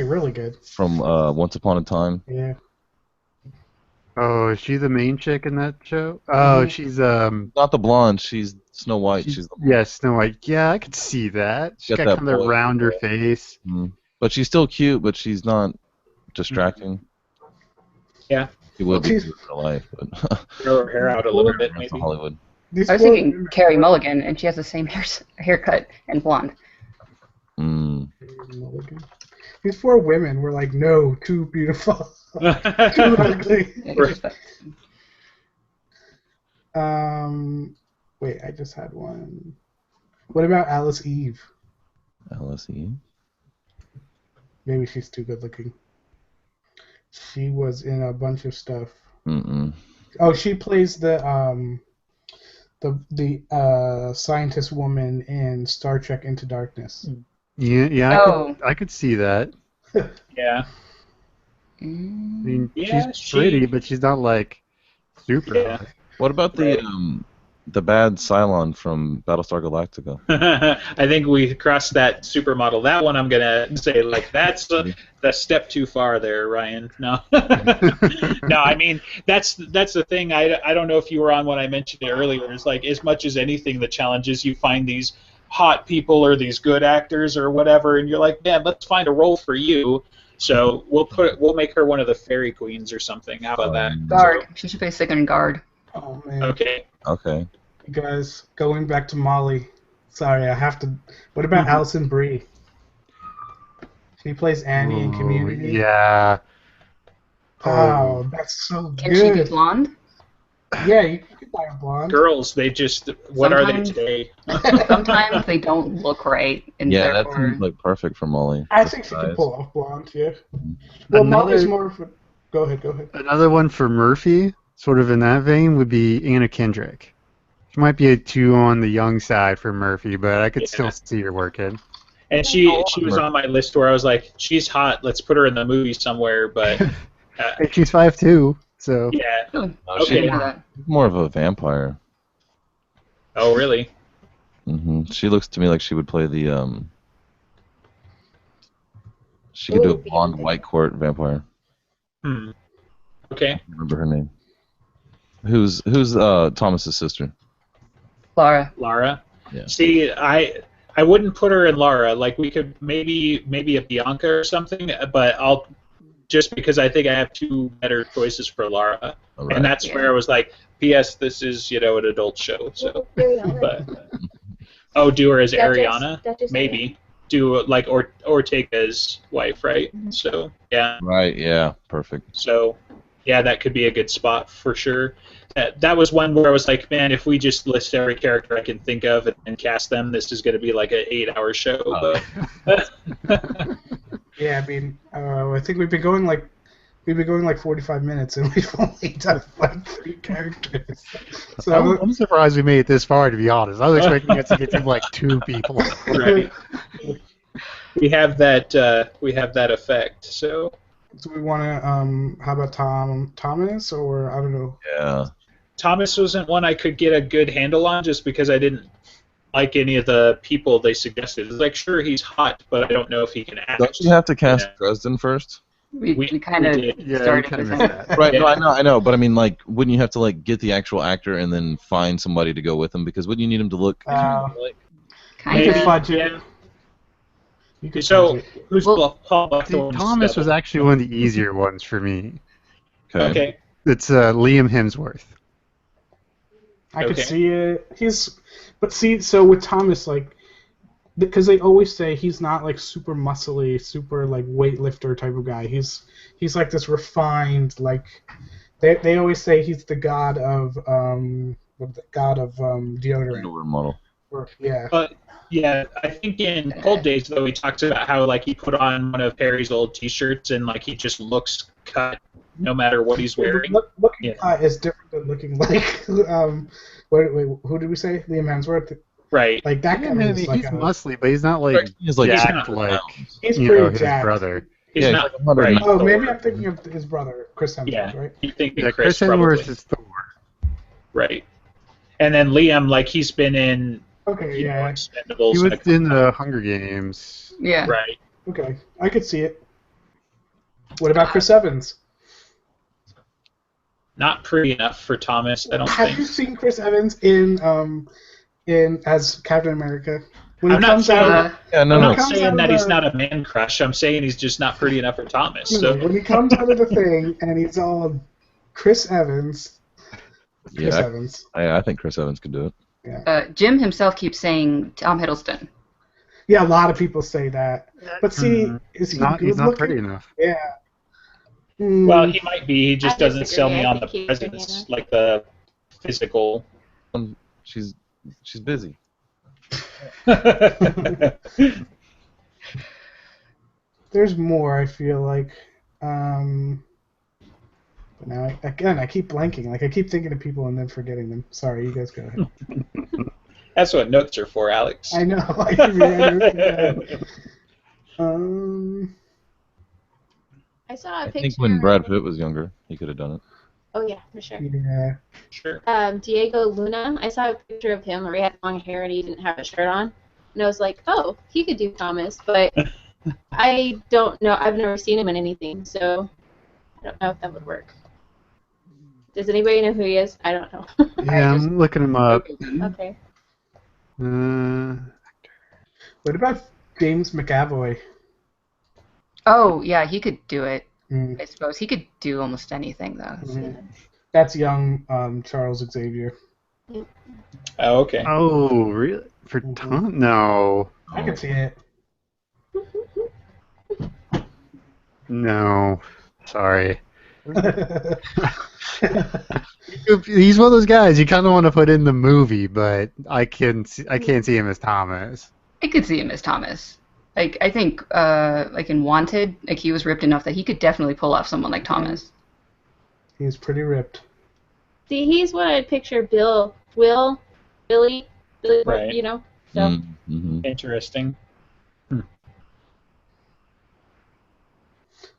really good. From Once Upon a Time. Yeah. Oh, is she the main chick in that show? Oh, she's not the blonde. She's Snow White. She's the Snow White. Yeah, I could see that. She's got that kind of a rounder face. Mm-hmm. But she's still cute. But she's not distracting. Yeah. She would be in real life, but grow her hair out a little bit, maybe. Hollywood. I was thinking Carey Mulligan, and she has the same haircut and blonde. These four women were like, no, too beautiful. Too ugly. Wait, I just had one. What about Alice Eve? Alice Eve? Maybe she's too good looking. She was in a bunch of stuff. Oh, she plays the scientist woman in Star Trek Into Darkness. Yeah, I could see that. Yeah. I mean, she's pretty, but she's not like super hot. What about the bad Cylon from Battlestar Galactica? I think we crossed that supermodel. That one I'm gonna say that's the step too far there, Ryan. No, no. I mean that's the thing. I don't know if you were on when I mentioned it earlier. It's like as much as anything, the challenge is you find these hot people or these good actors or whatever, and you're like, man, let's find a role for you. So we'll make her one of the fairy queens or something. How about that? Guard. She should play second guard. Oh man. Okay. You guys, going back to Molly. Sorry, I have to. What about Alison Brie? She plays Annie in Community. Yeah. Oh, that's so good. Can she be blonde? Yeah, you can buy a blonde. Girls, they just what are they today? Sometimes they don't look right. And that seems like perfect for Molly. I think she can pull off blonde. Yeah. Well, Molly's more. Go ahead. Another one for Murphy, sort of in that vein, would be Anna Kendrick. She might be a 2 on the young side for Murphy, but I could still see her working. And she was on my list where I was like, she's hot. Let's put her in the movie somewhere. But she's 5'2", so yeah. She's more of a vampire. Oh, really? She looks to me like she would play the She could do a blonde white court vampire. Okay. I don't remember her name. Who's Thomas's sister? Lara. Lara. Yeah. See, I I wouldn't put her in Lara. Like we could maybe a Bianca or something, but I'll just because I think I have two better choices for Lara, and that's where I was like, P.S. This is an adult show, so. But do her as Ariana, maybe do like Ortega's wife, right? Mm-hmm. So yeah. Right. Yeah. Perfect. So yeah, that could be a good spot for sure. That was one where I was like, man, if we just list every character I can think of and cast them, this is going to be like an 8-hour show. But Yeah, I mean, I think we've been going like 45 minutes, and we've only done like 3 characters. So I'm surprised we made it this far, to be honest. I was expecting us to get to like 2 people. right. we have that effect. So we want to. How about Thomas, or I don't know. Yeah. Thomas wasn't one I could get a good handle on, just because I didn't like any of the people they suggested. It's like, sure, he's hot, but I don't know if he can act. Don't you have to cast Dresden first? We kind of started with that. Right, no, I know, but I mean, like, wouldn't you have to like get the actual actor and then find somebody to go with him? Because wouldn't you need him to look? Like, You could fudge it. yeah. You could So fudge it. who's Paul See, Buckthorne's Thomas double? was actually one of the easier ones for me. Okay. It's Liam Hemsworth. I could Okay. see it. But so with Thomas, like, because they always say he's not like super muscly, super like weightlifter type of guy. He's like this refined, like they always say he's the god of deodorant. Underwear model. Yeah. But yeah, I think in Cold Days though he talks about how like he put on one of Perry's old T-shirts and like he just looks cut no matter what he's wearing. Looking is different than looking like wait, who did we say? Liam Hemsworth. Right. Like that guy is He's like muscly, but he's not like He's like jacked 600 like pounds. he's you pretty know, his jacked. brother. He's Yeah, not he's like 100 right. Oh, Thor. maybe I'm thinking of his brother, Chris Hemsworth, Yeah. right? You think Yeah, Chris Chris probably. Hemsworth is Thor. Right. And then Liam, like he's been in Okay, yeah. Expendables. He was like, in the Hunger Games. Yeah. right. Okay, I could see it. What about Chris Evans? Not pretty enough for Thomas, I don't Have think. you seen Chris Evans in as Captain America? When I'm not saying, Yeah, no, I'm no. not comes out saying of that he's the- not a man crush. I'm saying he's just not pretty enough for Thomas. So when he comes out of the thing and he's all Chris Evans. Chris Yeah, Evans. I think Chris Evans could do it. Jim himself keeps saying Tom Hiddleston. Yeah, a lot of people say that. But see, is he good He's not looking? pretty enough. Yeah. well, he might be. He just I doesn't sell disagree. me I on the think he's presence, banana. like the physical. She's busy. There's more, I feel like. But now, I keep blanking. Like, I keep thinking of people and then forgetting them. Sorry, you guys go ahead. That's what notes are for, Alex. I know. I keep remembering. I saw a I picture. think when Brad Pitt was younger, he could have done it. Oh yeah, for sure. Yeah. Sure. Diego Luna. I saw a picture of him where he had long hair and he didn't have a shirt on, and I was like, oh, he could do Thomas, but I don't know. I've never seen him in anything, so I don't know if that would work. Does anybody know who he is? I don't know. Yeah, I'm looking him up. Okay. What about James McAvoy? Oh, yeah, he could do it. Mm. I suppose he could do almost anything, though. Mhm. That's young Charles Xavier. Oh, okay. Oh, really? For Tom? No. I can see it. No. Sorry. He's one of those guys you kind of want to put in the movie, but I can't see him as Thomas. I could see him as Thomas. Like, I think, like in Wanted, like he was ripped enough that he could definitely pull off someone like Thomas. He's pretty ripped. See, he's what I'd picture Billy, Right. you know. So Mm-hmm. Interesting.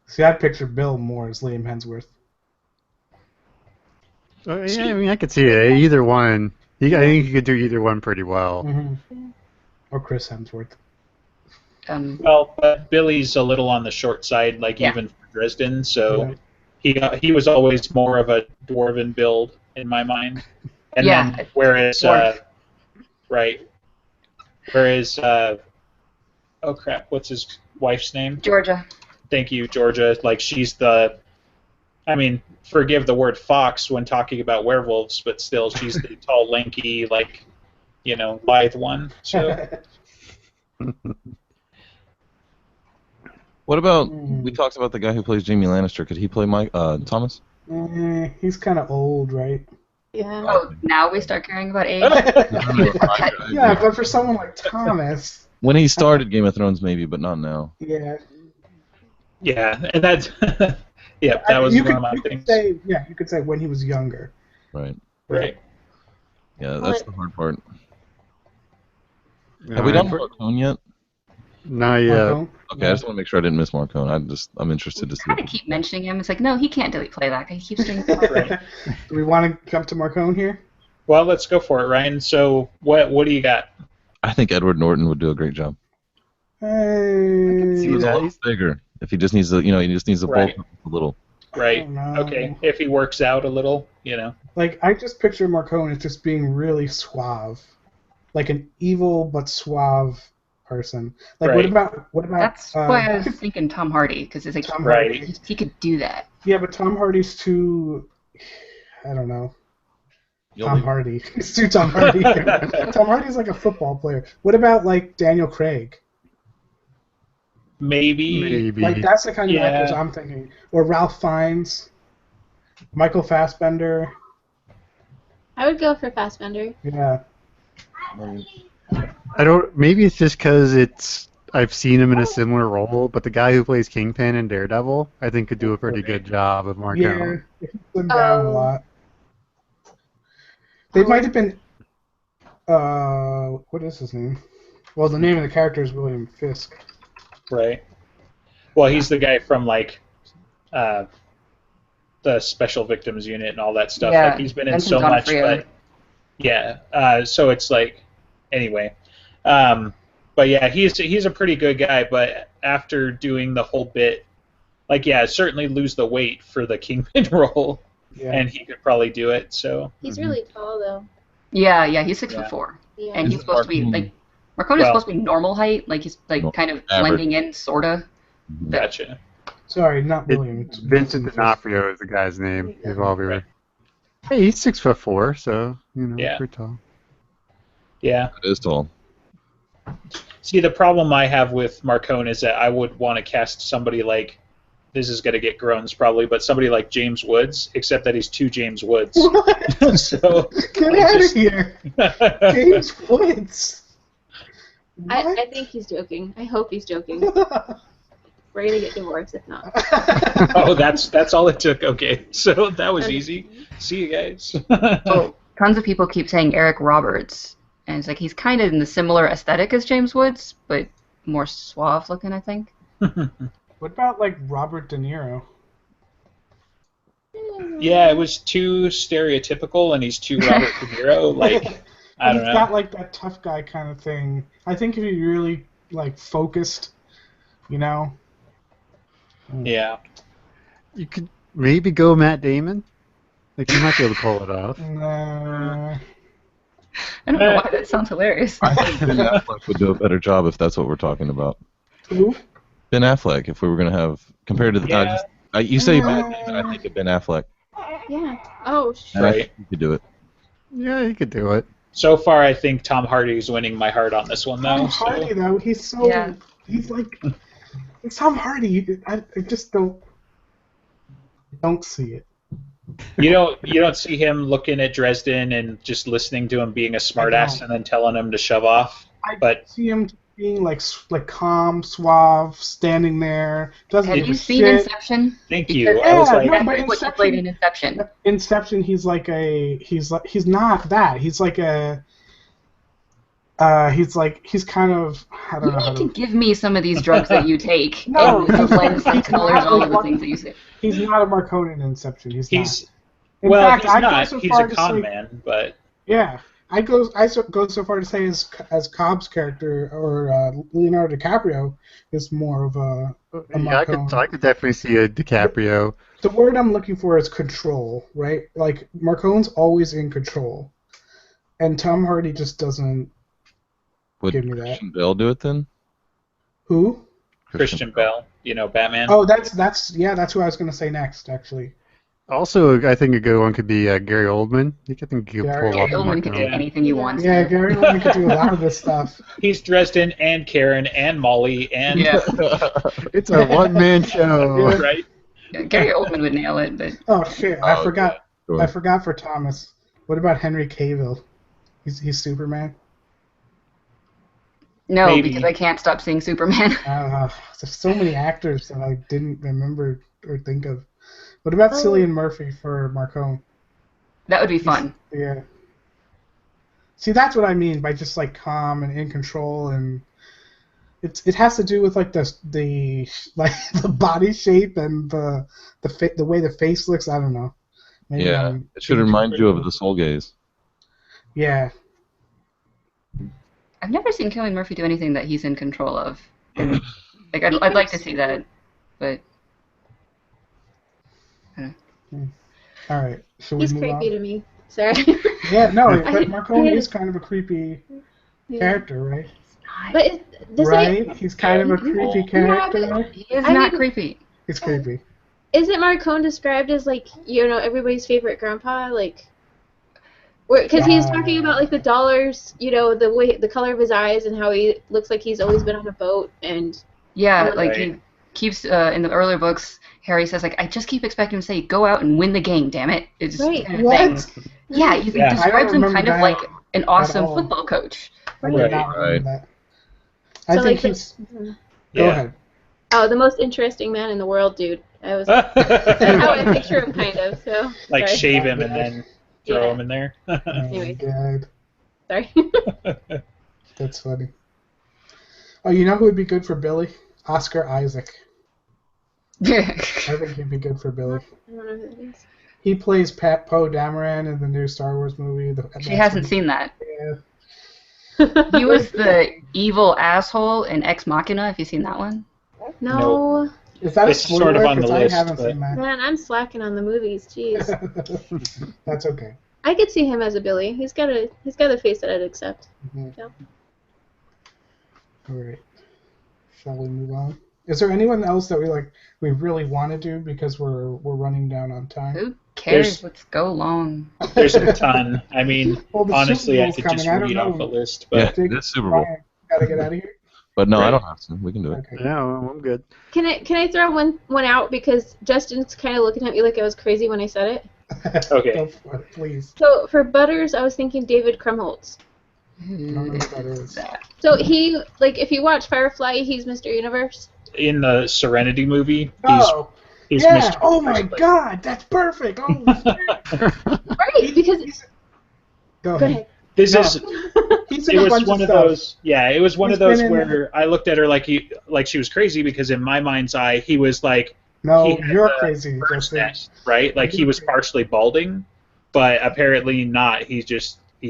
See, I'd picture Bill more as Liam Hemsworth. Yeah, I mean, I could see it. Either one. I think he could do either one pretty well. Mm-hmm. Or Chris Hemsworth. Well, but Billy's a little on the short side, like Yeah. even for Dresden, so Right. he was always more of a dwarven build in my mind. And Yeah, then whereas dwarf. right. Whereas, oh crap, what's his wife's name? Georgia. Thank you, Georgia. Like, she's the, I mean, forgive the word fox when talking about werewolves, but still, she's the tall, lanky, like, lithe one. So. What about, we talked about the guy who plays Jamie Lannister. Could he play Mike Thomas? He's kind of old, right? Yeah. Oh, now we start caring about age? Yeah, but for someone like Thomas... When he started Game of Thrones, maybe, but not now. Yeah. Yeah, and that's... yeah, that was one of my things. You could say when he was younger. Right. Right. Yeah, that's the hard part. No, Have we done Marcone yet? Not yet. Marcone? Okay, I just want to make sure I didn't miss Marcone. I'm interested to see. I kind of keep mentioning him. It's like, no, he can't play that guy. He keeps doing Right. Do we want to jump to Marcone here? Well, let's go for it, Ryan. So, what do you got? I think Edward Norton would do a great job. Hey. He was a little bigger. If he just needs to, he just needs to bulk up a little. Right. Okay. If he works out a little, Like, I just picture Marcone as just being really suave. Like an evil but suave person. Like, Right. what about... That's why I was thinking Tom Hardy, because it's like, Tom Right. Hardy. he could do that. Yeah, but Tom Hardy's too... I don't know. Tom Hardy. It's too Tom Hardy. Tom Hardy's like a football player. What about, like, Daniel Craig? maybe. Like, that's the kind of Yeah. actors I'm thinking. Or Ralph Fiennes. Michael Fassbender. I would go for Fassbender. Yeah. I don't. Maybe it's just because I've seen him in a similar role, but the guy who plays Kingpin in Daredevil, I think, could do a pretty good job of Marcone. Yeah, he slimmed down a lot. They might have been... what is his name? Well, the name of the character is William Fisk. Right. Well, he's the guy from, like, the Special Victims Unit and all that stuff. Yeah, Like, he's been in Vincent so much, D'Onofrio. but... Yeah, so it's like... Anyway. But yeah, he's a pretty good guy, but after doing the whole bit... Like, yeah, certainly lose the weight for the Kingpin role, Yeah. and he could probably do it, so... He's really tall, though. Yeah, he's 6'4", Yeah. and he's supposed to be like Marcone is supposed to be normal height, like he's like kind of blending in, sorta. Gotcha. Sorry, not William. It's Vincent D'Onofrio is the guy's name. Right. Hey, he's 6'4", so Yeah. pretty tall. Yeah. It is tall. See, the problem I have with Marcone is that I would want to cast somebody like, this is going to get groans probably, but somebody like James Woods, except that he's two James Woods. So Get out of here! James Woods! I think he's joking. I hope he's joking. We're gonna get divorced if not. Oh, that's all it took. Okay, so that was easy. See you guys. Well, tons of people keep saying Eric Roberts, and it's like he's kind of in the similar aesthetic as James Woods, but more suave looking, I think. What about, like, Robert De Niro? Yeah, it was too stereotypical, and he's too Robert De Niro. Like, I don't He's know. got, like, that tough guy kind of thing. I think if he really, like, focused, Yeah. You could maybe go Matt Damon. Like, you might be able to pull it off. Nah. I don't know why that sounds hilarious. I think Ben Affleck would do a better job if that's what we're talking about. Who? Ben Affleck, if we were going to have, compared to the Yeah. you say Matt Damon, I think of Ben Affleck. Yeah. Oh, And I Right. think he could do it. Yeah, he could do it. So far, I think Tom Hardy's winning my heart on this one, though. Tom Hardy, So. though, he's so... Yeah. He's like... It's Tom Hardy. I just don't see it. You don't see him looking at Dresden and just listening to him being a smartass and then telling him to shove off. But See him being like calm, suave, standing there. Doesn't Have give you a seen shit. Inception? thank you. Because I was Yeah, like, no, that's but what he Inception- played in Inception. Inception, he's not that. He's like a. He's kind of. I don't You know. need to give me some of these drugs that you take, No, and the lens that he's colors not all of the like- things that you say. He's not a Marconi in Inception. He's not. he's In well, fact, he's I'd go not. so He's far a to con say- man, but Yeah, I go so far to say as Cobb's character or Leonardo DiCaprio is more of a Yeah, I could definitely see a DiCaprio. The word I'm looking for is control, right? Like Marcone's always in control, and Tom Hardy just doesn't. Would give me that. Christian Bale do it then? Who? Christian Bale, Batman. Oh, that's who I was gonna say next, actually. Also, I think a good one could be Gary Oldman. I think he could Gary pull off Gary Oldman could do Marcone. anything he wants Yeah, to. Gary Oldman could do a lot of this stuff. He's Dresden and Karen and Molly and Yeah. It's a one-man show. right. Gary Oldman would nail it, but Oh shit! I forgot. yeah, sure. I forgot for Thomas. What about Henry Cavill? He's Superman. no, Maybe. because I can't stop seeing Superman. There's so many actors that I didn't remember or think of. What about Cillian Murphy for Marcone? That would be fun. Yeah. See, that's what I mean by just like calm and in control, and it has to do with like the body shape and the way the face looks. I don't know. Maybe Yeah, I'm it should being remind too you of critical. the Soul Gaze. Yeah. I've never seen Cillian Murphy do anything that he's in control of. Like I'd like to see that, but All right. Should He's we move creepy on? to me. Sorry. Yeah. No, I- but Marcone I- is kind of a creepy character, right? But does Right? He's kind of a creepy character. Yeah, right? he is I not mean- creepy. He's creepy. Isn't Marcone described as like everybody's favorite grandpa? Like, because he's talking about like the dollars, the color of his eyes and how he looks like he's always been on a boat and. Yeah, Right. like he keeps in the earlier books. Harry says like, I just keep expecting him to say, "Go out and win the game, damn it!" It's Right. kind of What? thing. Yeah, he Yeah. describes him remember kind of that like an awesome all. football coach. I did Right, not remember right. that. I So, think like, he's. Go Yeah. ahead. Oh, the most interesting man in the world, dude. That's how I picture him, kind of. So. Like sorry. shave him and then throw Yeah. him in there. Oh my Anyway. God. Sorry. That's funny. Oh, you know who would be good for Billy? Oscar Isaac. I think he'd be good for Billy. I don't know who that is. He plays Poe Dameron in the new Star Wars movie. She hasn't seen that. Yeah. He was the evil asshole in Ex Machina. Have you seen that one? No. Is that a It's spoiler? sort of on the 'Cause I list, haven't but- seen that. Man, I'm slacking on the movies. Jeez. That's okay. I could see him as a Billy. He's got a face that I'd accept. Mhm. Yeah. All right. Shall we move on? Is there anyone else that we really want to do because we're running down on time? Who cares? There's- Let's go long. There's a ton. I mean, Well, the honestly, Super I Bowl's could coming. just I don't read off know. a list, Yeah, but Jake, it is Super Bowl. Brian, gotta get out of here. But no, I Right. don't have to. We can do it. Okay. Yeah, I'm good. Can I throw one out because Justin's kind of looking at me like I was crazy when I said it. Okay. Go for it, please. So for Butters, I was thinking David Krumholtz. I don't know what that is. So he if you watch Firefly, he's Mr. Universe. in the Serenity movie, Oh, he's yeah. Mr. Oh my God, that's perfect. Oh, Right, because go go ahead. ahead. This No. is He's in it a was bunch one of of stuff. those. Yeah, it was one He's of those been in- where I looked at her like she was crazy because in my mind's eye he was like No, he had you're the crazy. bird's Justin. nest, right? Like he was partially balding, but apparently not. He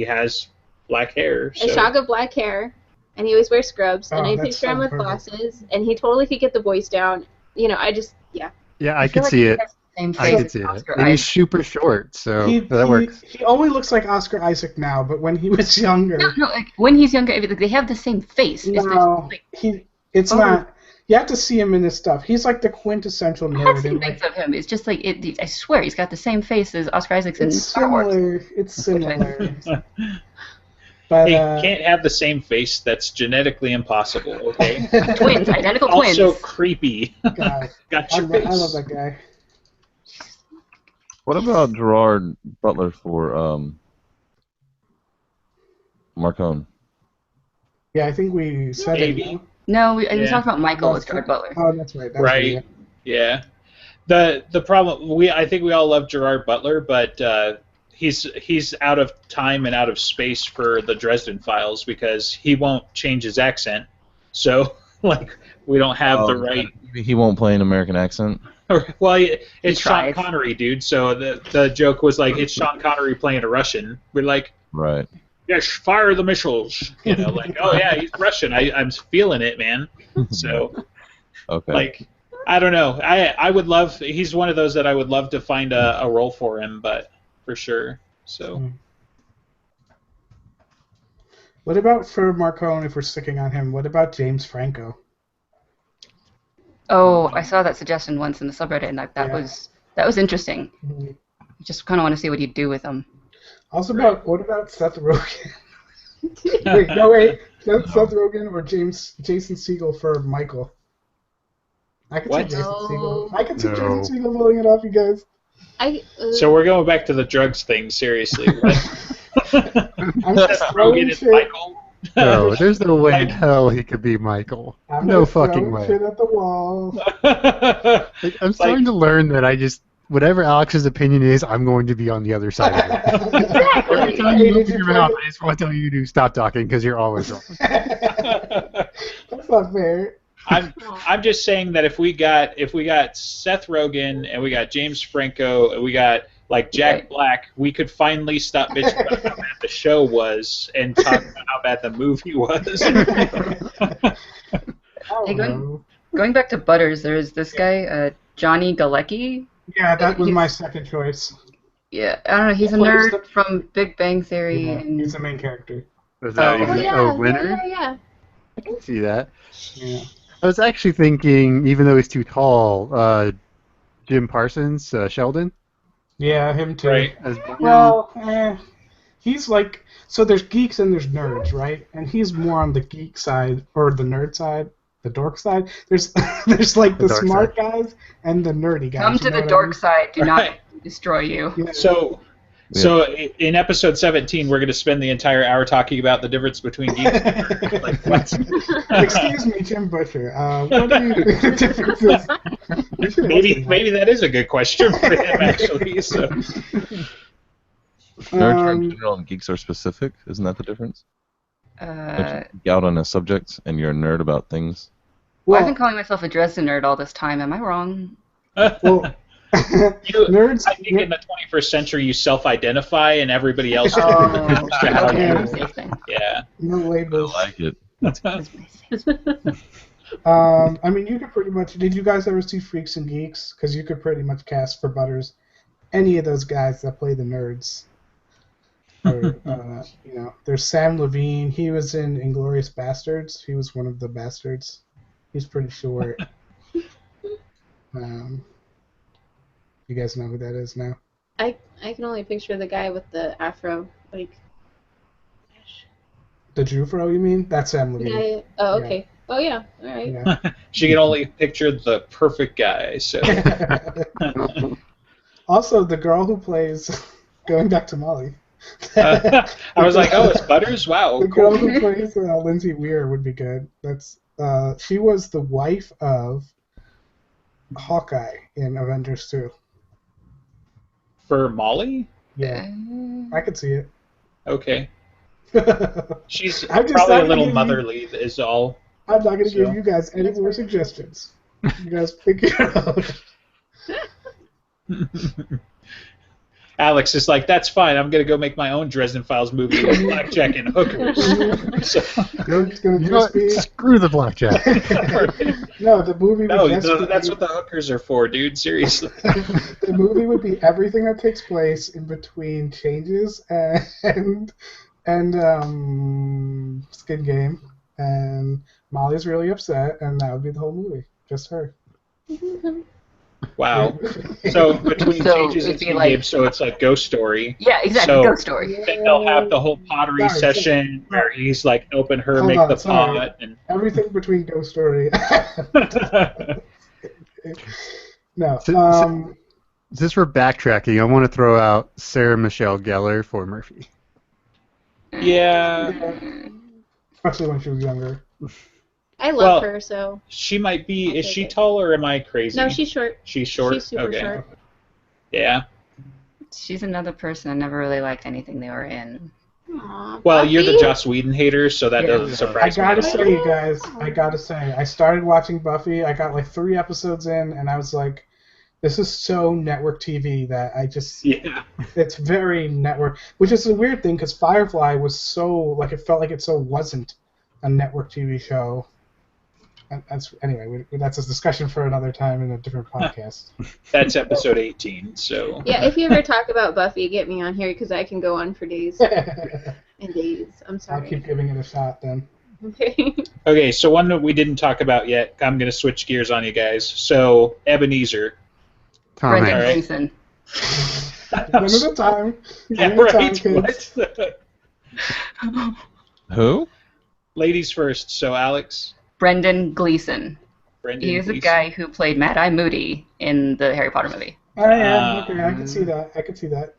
has black hair. A So. shock of black hair, and he always wears scrubs, and Oh, I that picture him sounds with perfect. glasses, and he totally could get the voice down. Yeah, I feel could like see he it. has the same I face could as see it. Oscar And he's Isaac. super short, so that He works. he only looks like Oscar Isaac now, but when he was younger, No, like when he's younger, they have the same face. It's just, no, like, it's Oh. not. You have to see him in his stuff. He's like the quintessential I have nerd. seen And things like, of him. It's just like I swear he's got the same face as Oscar Isaac's in it's Star Wars. similar. It's similar. But He can't have the same face. That's genetically impossible. Okay. Twins, identical twins. Also creepy. God, Got I your love face. that guy. What about Gerard Butler for Marcone? Yeah, I think we said Maybe. it. No, we Yeah. talked about Michael as Gerard Butler. Oh, that's right. That's Right. Right. Yeah. The problem I think we all love Gerard Butler, but he's out of time and out of space for the Dresden Files because he won't change his accent. So we don't have the right. He won't play an American accent. Well, it's Sean tries. Connery, dude. So the joke was like it's Sean Connery playing a Russian. We're like, Right. yes, fire the missiles. Oh yeah, he's Russian. I'm feeling it, man. So. Okay. Like, I don't know. I would love. He's one of those that I would love to find a role for him, but for sure. So What about for Marcone, if we're sticking on him, what about James Franco? Oh, I saw that suggestion once in the subreddit, and that was interesting. Mhm. Just kind of want to see what he'd do with him. Also, what about Seth Rogen? wait. Seth Rogen or Jason Segel for Michael? I could see What? Jason Segel. No. I could see No. Jason Segel pulling it off, you guys. So we're going back to the drugs thing, seriously. I'm Seth just throwing Rogen is shit. Michael. No, there's no way in hell he could be Michael. I'm No just fucking throwing way. shit at the wall. Like, I'm starting to learn that I just whatever Alex's opinion is, I'm going to be on the other side of it. Every time you open your mouth, I just want to tell you to stop talking because you're always wrong. That's not fair. I'm just saying that if we got Seth Rogen and we got James Franco and we got like Jack Black, we could finally stop bitching about how bad the show was and talk about how bad the movie was. Hey, going back to Butters, there's this guy, Johnny Galecki. Yeah, that was my second choice. Yeah, I don't know. He's a nerd from Big Bang Theory. Yeah, And he's the main character. Was that even a winner? Yeah. I can see that. Yeah. I was actually thinking, even though he's too tall, Jim Parsons, Sheldon. Yeah, him too. Right. As Well, he's like, so there's geeks and there's nerds, right? And he's more on the geek side or the nerd side, the dork side. There's like the dark smart side. guys and the nerdy guys. come you to know the what I dork mean? side. Do not Right. destroy you. Yeah. So in episode 17, we're going to spend the entire hour talking about the difference between geeks and nerds. Like, what? Excuse me, Jim Butcher. What do you think the difference is? You should answer that. Maybe that is a good question for him, actually. So. Nerds are in general and geeks are specific. Isn't that the difference? Don't you geek out on a subject and you're a nerd about things? Well, I've been calling myself a Dresden nerd all this time. Am I wrong? Well, nerds. I think in the 21st century you self-identify and everybody else. Oh, Yeah. okay. Yeah. No I labels. like it. I mean, you could pretty much. Did you guys ever see Freaks and Geeks? Because you could pretty much cast for Butters any of those guys that play the nerds. Or, there's Sam Levine. He was in Inglourious Bastards. He was one of the bastards. He's pretty short. You guys know who that is now? I can only picture the guy with the afro, like. The Jufro, you mean? That's Sam Levine. Yeah. Oh, okay. Oh, yeah. All right. Yeah. She can only picture the perfect guy. So. Also, the girl who plays, going back to Molly. I was like, oh, it's Butters? Wow, The cool. girl who plays Lindsay Weir would be good. That's she was the wife of Hawkeye in Avengers 2. For Molly? Yeah, I could see it. Okay. She's I'm just probably not a little gonna give you- motherly, is all. I'm not going to So- give you guys any more suggestions. You guys figure it out. Alex is like, that's fine. I'm going to go make my own Dresden Files movie with blackjack and hookers. So, It's going to You know just what? be... Screw the blackjack. No, the movie would no, just be... that's what the hookers are for, dude. Seriously. The movie would be everything that takes place in between Changes and Skin Game, and Molly's really upset, and that would be the whole movie, just her. Wow. So between So changes and it'd be Skin like- Game, so it's a ghost story. Yeah, exactly. So- Ghost story. Then they'll have the whole pottery Sorry, session where he's like helping her Hold make on, the sorry. pot. And Everything between Ghost Story. No. Since we're backtracking, I want to throw out Sarah Michelle Gellar for Murphy. yeah, Especially when she was younger. I Well- love her, so. she might be. I'll Is take she it. tall or am I crazy? No, she's short. She's short. She's super okay. short. Yeah. She's another person I never really liked anything they were in. Aw, Well, you're the Buffy? Joss Whedon hater, so that Yeah. doesn't I surprise me. gotta at all. say, you guys, I started watching Buffy. I got like 3 episodes in, and I was like, this is so network TV that I just, Yeah. it's very network, which is a weird thing because Firefly was so, like, it felt like it so wasn't a network TV show. Anyway, that's a discussion for another time in a different podcast. That's episode 18. So Yeah, if you ever talk about Buffy, get me on here because I can go on for days and days. I'm sorry. I'll keep giving it a shot then. Okay. okay, so one that we didn't talk about yet. I'm going to switch gears on you guys. So Ebenezer. Tom Brendan Hanks. Gleeson. One at a time. Yeah, One at a right. time, kids. What? Who? Ladies first. So Alex. Brendan Gleeson. Brendan He is the Gleeson. guy who played Mad Eye Moody in the Harry Potter movie. Oh yeah, okay, I can see that. I can see that.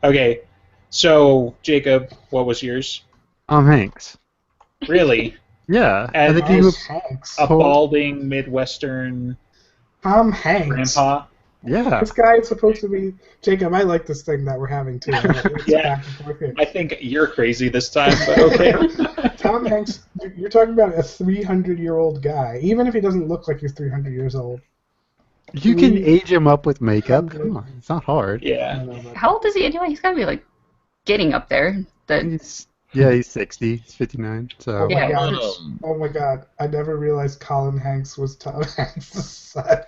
Okay, so Jacob, what was yours? Tom Hanks. Really? Yeah, I And think he Tom was. Hanks. A balding Midwestern Tom Hanks. grandpa? Yeah, This guy is supposed to be Jacob. I like this thing that we're having too. It's Yeah. back and forth here. I think you're crazy this time, but okay. Tom Hanks. You're talking about a 300-year-old guy. Even if he doesn't look like he's 300 years old. you can age him up with makeup. Come on, it's not hard. I Yeah. don't know about How old is he anyway? He's got to be like getting up there. He's 60. He's 59. So Oh my Yeah. god. Oh my god. I never realized Colin Hanks was Tom Hanks' son.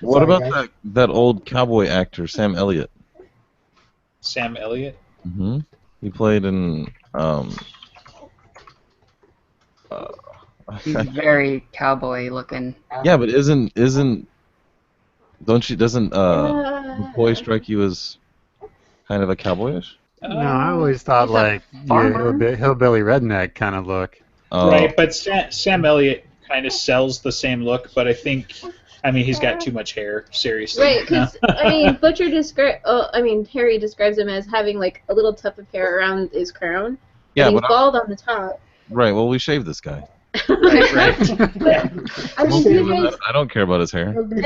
What Sorry, about guys. that old cowboy actor, Sam Elliott? Sam Elliott. Mm-hmm. He played in He's very cowboy looking. yeah, but doesn't McCoy strike you as kind of a cowboyish? no, I always thought He's a like farmer. hillbilly redneck kind of look. Right, but Sam Elliott kind of sells the same look, but I mean, he's got too much hair, seriously. Right, because Harry describes him as having like a little tuft of hair around his crown. Yeah, and he's but bald on the top. right. Well, we shaved this guy. Right. I mean, you guys, I don't care about his hair. That'd be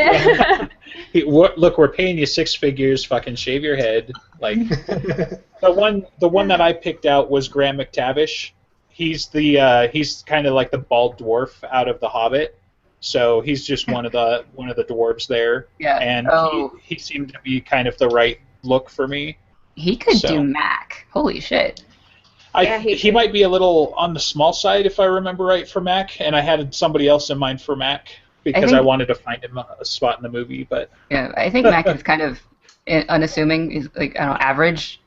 fun. Look, we're paying you 6 figures, fucking shave your head. Like, the one that I picked out was Graham McTavish. He's he's kind of like the bald dwarf out of The Hobbit. So he's just one of the dwarves there. Yeah. And Oh. he seemed to be kind of the right look for me. He could So. do Mac. Holy shit. Yeah, He might be a little on the small side, if I remember right, for Mac, and I had somebody else in mind for Mac because I think- wanted to find him a spot in the movie. But Yeah, I think Mac is kind of unassuming. He's like, I don't know, average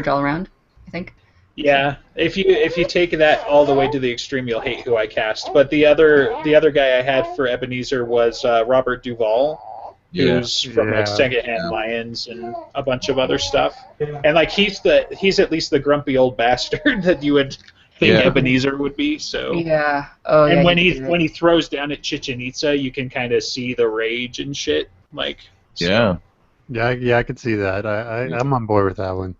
all around, I think. yeah, if you take that all the way to the extreme, you'll hate who I cast. But the other guy I had for Ebenezer was Robert Duvall, who's from like Yeah. Secondhand Lions and a bunch of other stuff. Yeah. And like he's at least the grumpy old bastard that you would think Yeah. Ebenezer would be. So. Yeah. Oh, yeah. And when he he throws down at Chichen Itza, you can kind of see the rage and shit. Like, so- Yeah. I could see that. I'm on board with that one.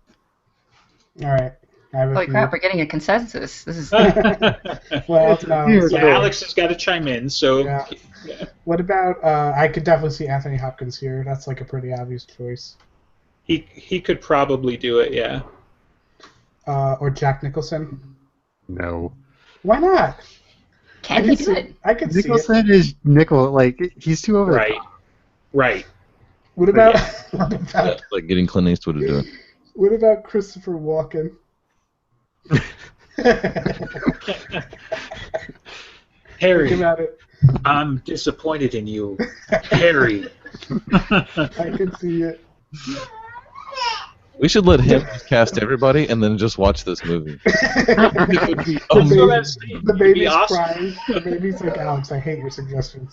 All right. I have a Holy few. crap, we're getting a consensus. This is Well, no. yeah, Alex has got to chime in. So, Yeah. yeah. What about? I could definitely see Anthony Hopkins here. That's like a pretty obvious choice. He could probably do it. Yeah. Or Jack Nicholson. No. Why not? can he do it? I could see it. Nicholson is like he's too over. the Right. top. Right. What about? That's like getting Clint Eastwood to do it. What about Christopher Walken? Harry, Think about it. I'm disappointed in you, Harry. I could see it. We should let him cast everybody and then just watch this movie. The So baby- that's- the it'd be baby's awesome. crying. The baby's like, Alex, I hate your suggestions.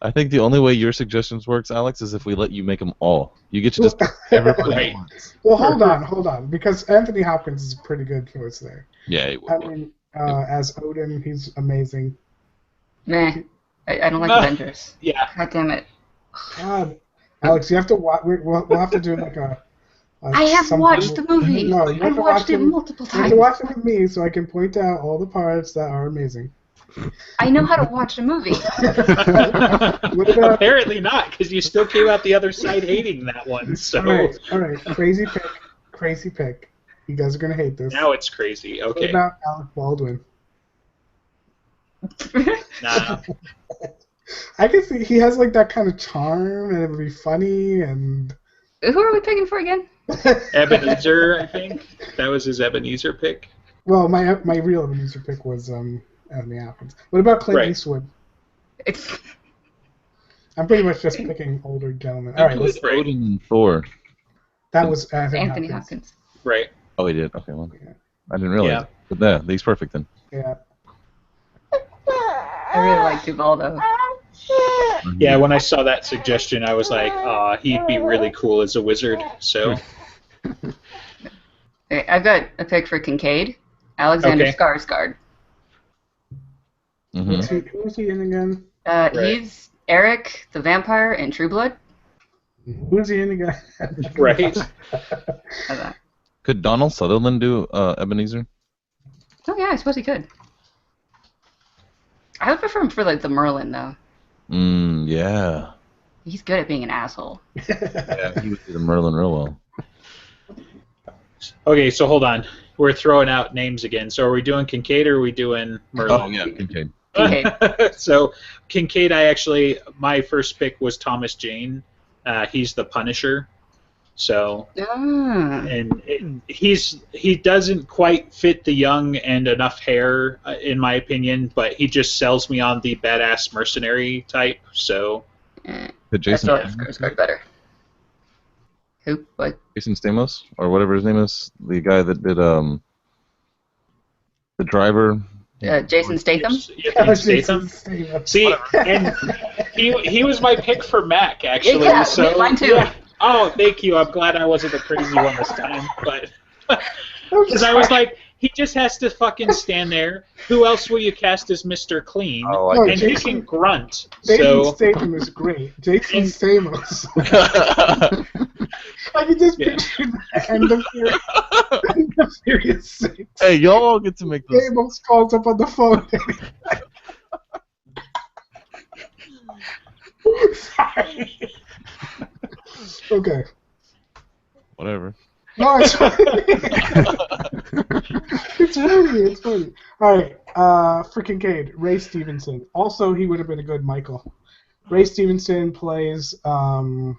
I think the only way your suggestions works, Alex, is if we let you make them all. You get to just pick everybody Right. at once. Well, hold on, because Anthony Hopkins is a pretty good choice there. Yeah, it I would. mean, as Odin, he's amazing. Meh. I don't like Ah. Avengers. Yeah. God damn it. God, Alex, you have to watch. We'll have to do like a. I have some- watched the movie. No, you have I've to watched watch it it. multiple You have times. to watch it with me so I can point out all the parts that are amazing. I know how to watch a movie. What about? Apparently not, because you still came out the other side hating that one. So All right, crazy pick. You guys are gonna hate this. now it's crazy. What Okay. about Alec Baldwin? Nah. I can see he has like that kind of charm, and it would be funny. And Who are we picking for again? Ebenezer, I think. That was his Ebenezer pick. Well, my real Ebenezer pick was Anthony Hopkins. What about Clint Eastwood? It's I'm pretty much just picking older gentlemen. All right, let's. Odin and Thor. That was Anthony Hopkins. Right. Oh, he did. Okay, well, Yeah. I didn't realize. Yeah. But yeah, he's perfect then. Yeah. I really like Duvaldo. Yeah, when I saw that suggestion, I was like, he'd be really cool as a wizard. So. Okay, I've got a pick for Kincaid. Alexander Okay. Skarsgård. Mm-hmm. Who was he in again? Right. He's Eric the Vampire in True Blood. Who was he in again? Right. How's that? Could Donald Sutherland do Ebenezer? Oh yeah, I suppose he could. I would prefer him for like the Merlin though. Yeah. He's good at being an asshole. Yeah, he would do the Merlin real well. Okay, so hold on. We're throwing out names again. So are we doing Kincaid or are we doing Merlin? Oh, yeah, Kincaid. Kincaid. So Kincaid, my first pick was Thomas Jane. He's the Punisher. So, and he doesn't quite fit the young and enough hair, in my opinion, but he just sells me on the badass mercenary type. So, Did Jason I still like Skarsgård better. Who? What? Jason Stamos or whatever his name is, the guy that did the driver. Jason Statham? Statham. See, and he was my pick for Mac, actually. Yeah, so, mine too. Yeah. Oh, thank you. I'm glad I wasn't the crazy one this time. But because I was like, he just has to fucking stand there. Who else will you cast as Mr. Clean? Oh, and he can grunt. Jason So Statham is great. Jason Stamos. I can just picture the end of Furious 6. Hey, y'all get to make this. Stamos calls up on the phone. Sorry. Okay. Whatever. No, it's funny. It's funny. All right. For Kincaid, Ray Stevenson. Also, he would have been a good Michael. Ray Stevenson plays. Going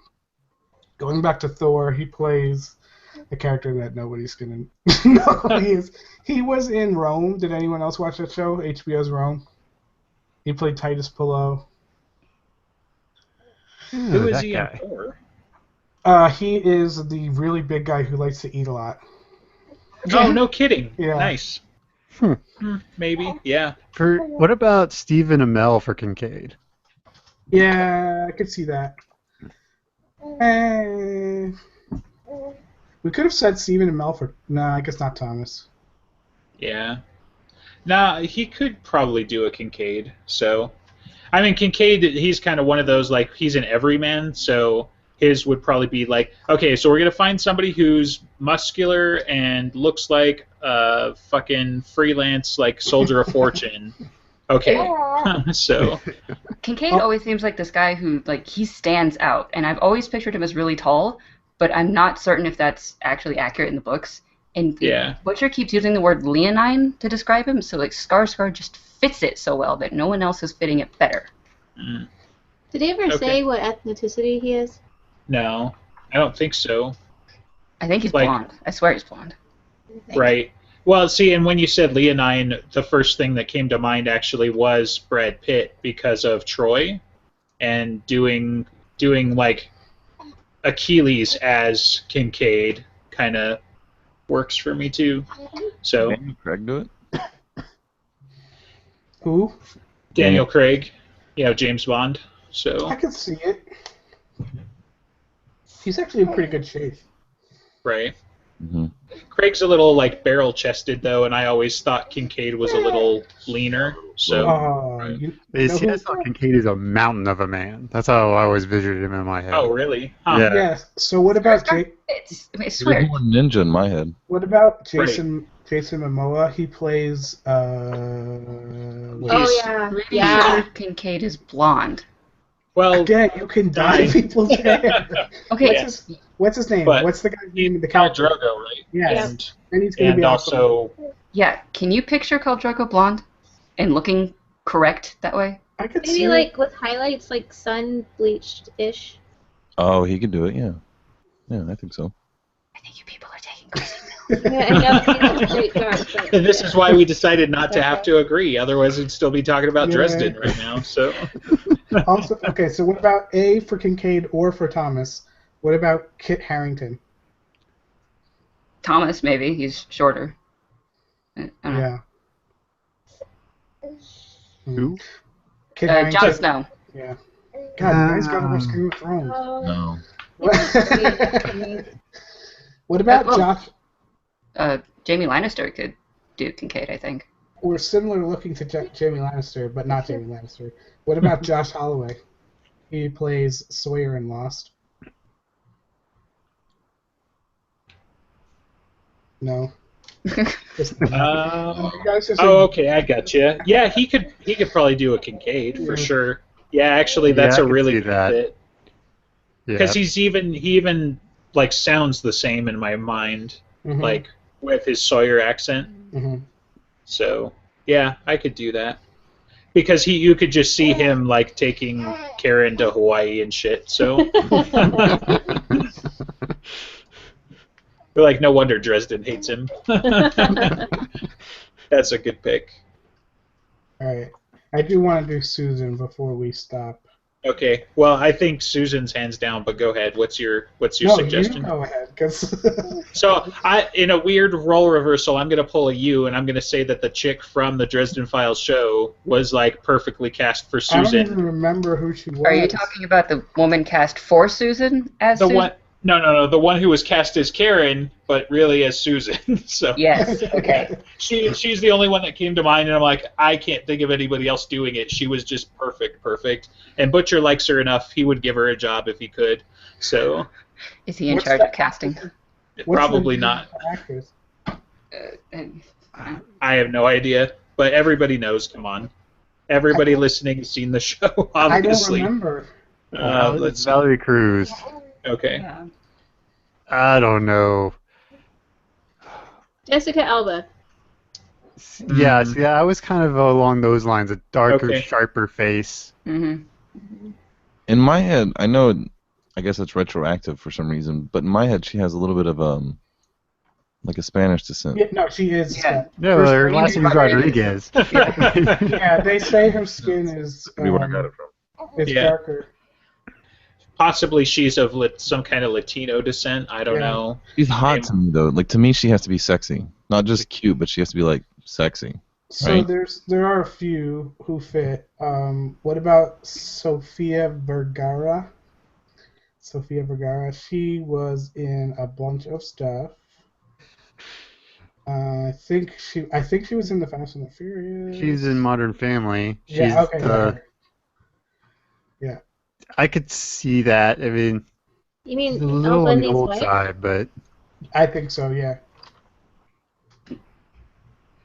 back to Thor, he plays a character that nobody's gonna know who he is. He was in Rome. Did anyone else watch that show? HBO's Rome. He played Titus Pillow. who is he in Thor? He is the really big guy who likes to eat a lot. Oh, no kidding. Yeah. Nice. Maybe. Yeah. What about Stephen Amell for Kincaid? Yeah, I could see that. We could have said Stephen and Melford. No, I guess not Thomas. Yeah. Nah, he could probably do a Kincaid. So, I mean, Kincaid, he's kind of one of those, like, he's an everyman, so his would probably be like, okay, so we're going to find somebody who's muscular and looks like a fucking freelance, like, soldier of fortune. Okay. So. Kincaid always seems like this guy who, like, he stands out, and I've always pictured him as really tall, but I'm not certain if that's actually accurate in the books. And Butcher keeps using the word leonine to describe him, so, like, Skarsgård just fits it so well that no one else is fitting it better. Did he ever say what ethnicity he is? No, I don't think so. I think he's blonde. I swear he's blonde. Right. Well, see, and when you said leonine, the first thing that came to mind actually was Brad Pitt because of Troy, and doing like Achilles as Kincaid kind of works for me too. So Daniel Craig do it? Who? Daniel Craig, James Bond. So I could see it. He's actually in pretty good shape. right. Mm-hmm. Craig's a little like barrel-chested though, and I always thought Kincaid was a little leaner. So I thought Kincaid is a mountain of a man. That's how I always visualized him in my head. oh really? Huh. Yeah. yeah. So what about It's He's weird. more ninja in my head. What about Jason Momoa? He plays. Yeah. Kincaid is blonde. Well, Again, you can dye people's hair. Okay. What's his name? But What's the guy's name? The Khal character. Drogo, right? Yes. And, And he's gonna and be awesome. also, Yeah, can you picture Khal Drogo blonde and looking correct that way? I could Maybe see like with highlights, like sun bleached ish. Oh, he could do it, yeah. Yeah, I think so. I think you people are taking crazy. Yeah, and now it's straight dark. But, And this is why we decided not to have to agree. Otherwise, we'd still be talking about Yeah. Dresden right now. So Also, okay, so what about A for Kincaid or for Thomas? What about Kit Harington? Thomas, maybe. He's shorter. I don't know. Yeah. Who? Kit Jon Harington. Snow. Yeah. God, you guys gotta watch Game of Thrones. No. What about well- Josh? Jamie Lannister could do Kincaid, I think. We're similar looking to Jamie Lannister, but not Jamie Lannister. What about Josh Holloway? He plays Sawyer in Lost. No. You guys just okay, I got you. Yeah, he could probably do a Kincaid for sure. Yeah, actually, that's Yeah, I a could really see good that. fit Yeah. because he even like sounds the same in my mind, Mhm. like with his Sawyer accent. Mhm. So yeah, I could do that because you could just see him like taking Karen to Hawaii and shit. So like, no wonder Dresden hates him. That's a good pick. All right. I do want to do Susan before we stop. Okay, well, I think Susan's hands down, but go ahead. What's your No, suggestion? you go ahead, because So, in a weird role reversal, I'm going to pull a U, and I'm going to say that the chick from the Dresden Files show was, like, perfectly cast for I don't Susan. even remember who she was. Are you talking about the woman cast for Susan as The Susan? one, no, the one who was cast as Karen, but really as Susan. So Yes, okay. she's the only one that came to mind, and I'm like, I can't think of anybody else doing it. She was just perfect. And Butcher likes her enough; he would give her a job if he could. So Is he in What's charge that? of casting? What's probably the not. actress? I have no idea, but everybody knows. Come on, everybody listening has seen the show, I don't obviously. remember. Let's see. Valerie Cruz. Okay. Yeah. I don't know. Jessica Alba. Yeah, see, I was kind of along those lines. A darker, Okay. sharper face. Mm-hmm. In my head, I know. I guess it's retroactive for some reason, but in my head, she has a little bit of like a Spanish descent. Yeah, no, she is. Yeah. No, First her name last is name is Rodriguez. Rodriguez. Yeah, they say her skin is Where I got it from. it's Yeah. darker. Possibly she's of some kind of Latino descent. I don't Yeah. know. She's hot to me though. Like to me, she has to be sexy, not just cute, but she has to be like sexy. So Right. there are a few who fit. What about Sofia Vergara? Sofia Vergara. She was in a bunch of stuff. I think she was in the Fast and the Furious. She's in Modern Family. She's Yeah. Okay. the, I could see that. I mean, You mean she's a little Al on the Bundy's old wife? side, but I think so. Yeah.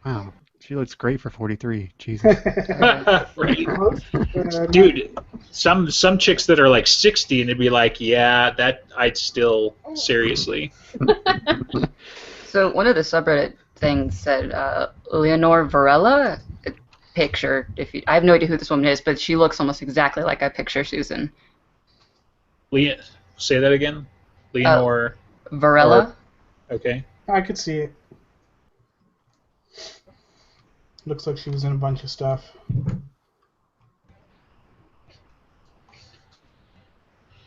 wow, she looks great for 43. Jesus. Right. Close, Dude, some chicks that are like 60 and they'd be like, yeah, that I'd still seriously. So one of the subreddit things said Leonore Varela picture. I have no idea who this woman is, but she looks almost exactly like I picture Susan. Say that again? Leonore. Varela. Okay. I could see it. Looks like she was in a bunch of stuff.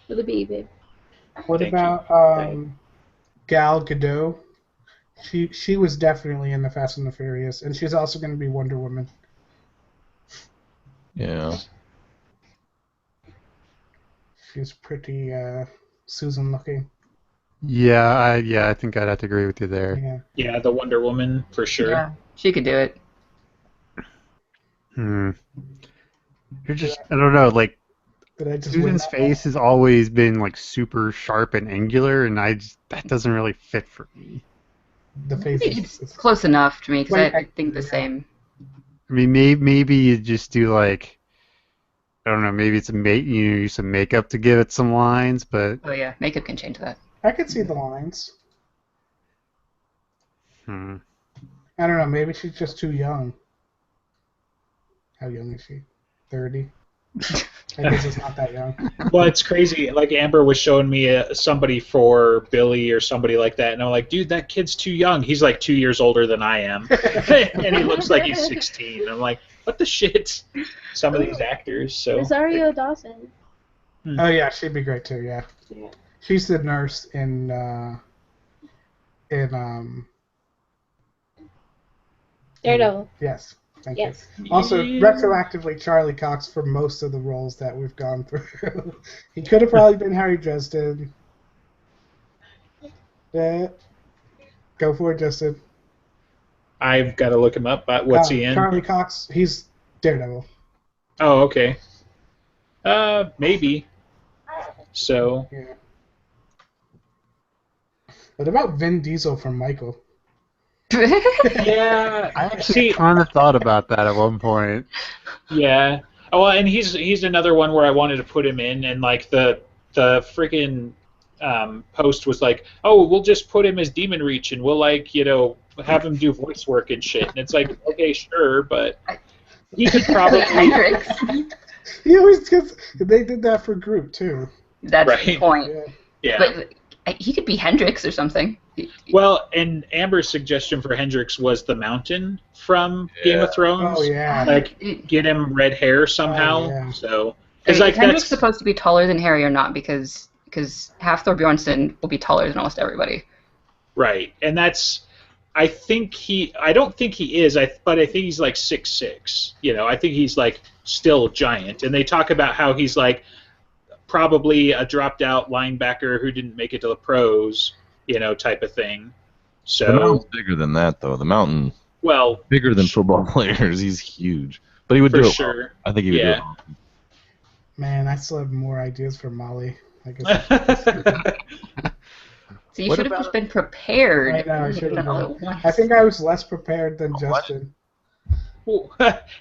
With a B, babe. What Thank about you. Gal Gadot? She was definitely in the Fast and the Furious, and she's also going to be Wonder Woman. Yeah. She's pretty Susan looking. Yeah, I think I'd have to agree with you there. Yeah. Yeah, the Wonder Woman for sure. Yeah, she could do it. You're just, I don't know, like, Did I just Susan's win that face has always been, like, super sharp and angular, and that doesn't really fit for me. one? The face It's is close enough to me because Wait, I think the yeah. same. I mean, maybe you just do, like, I don't know, maybe it's you use some makeup to give it some lines, but Oh yeah, makeup can change that. I could see the lines. hmm. I don't know. Maybe she's just too young. How young is she? 30. I guess it's not that young. Well, it's crazy. Like Amber was showing me somebody for Billy or somebody like that, and I'm like, dude, that kid's too young. He's like 2 years older than I am, and he looks like he's 16. I'm like, what the shit? Some of these actors. So. Rosario Dawson. Oh yeah, she'd be great too. Yeah. She's the nurse in Daredevil. Yes. Thank Yes. you. Also, retroactively, Charlie Cox for most of the roles that we've gone through. He could have probably been Harry Dresden. Yeah. Go for it, Justin. I've got to look him up. But what's he in? Charlie Cox. He's Daredevil. Oh, okay. Maybe. So. Yeah. What about Vin Diesel from Michael? Yeah. I actually kind of thought about that at one point. Yeah. Oh, well, and he's another one where I wanted to put him in, and like the freaking post was like, oh, we'll just put him as Demon Reach, and we'll like have him do voice work and shit. And it's like, okay, sure, but he could probably. Hendrix. He always gets. They did that for Groot too. That's Right. the point. Yeah. But he could be Hendrix or something. Well, and Amber's suggestion for Hendrix was the Mountain from Game of Thrones. Oh yeah. Like, get him red hair somehow. Oh, yeah. So, Is like Hendrix that's supposed to be taller than Harry or not? Because Hafthor Bjornsson will be taller than almost everybody. right, and that's. I don't think he is. But I think he's like 6'6". I think he's like still giant. And they talk about how he's like probably a dropped-out linebacker who didn't make it to the pros, type of thing. So The Mountain's bigger than that, though. The Mountain, well, bigger than football players. He's huge. But he would for do it sure. well. I think he would do it well. Man, I still have more ideas for Molly. I guess. So you What should have about- just been prepared. I know, I should have All at been. once. I think I was less prepared than Justin.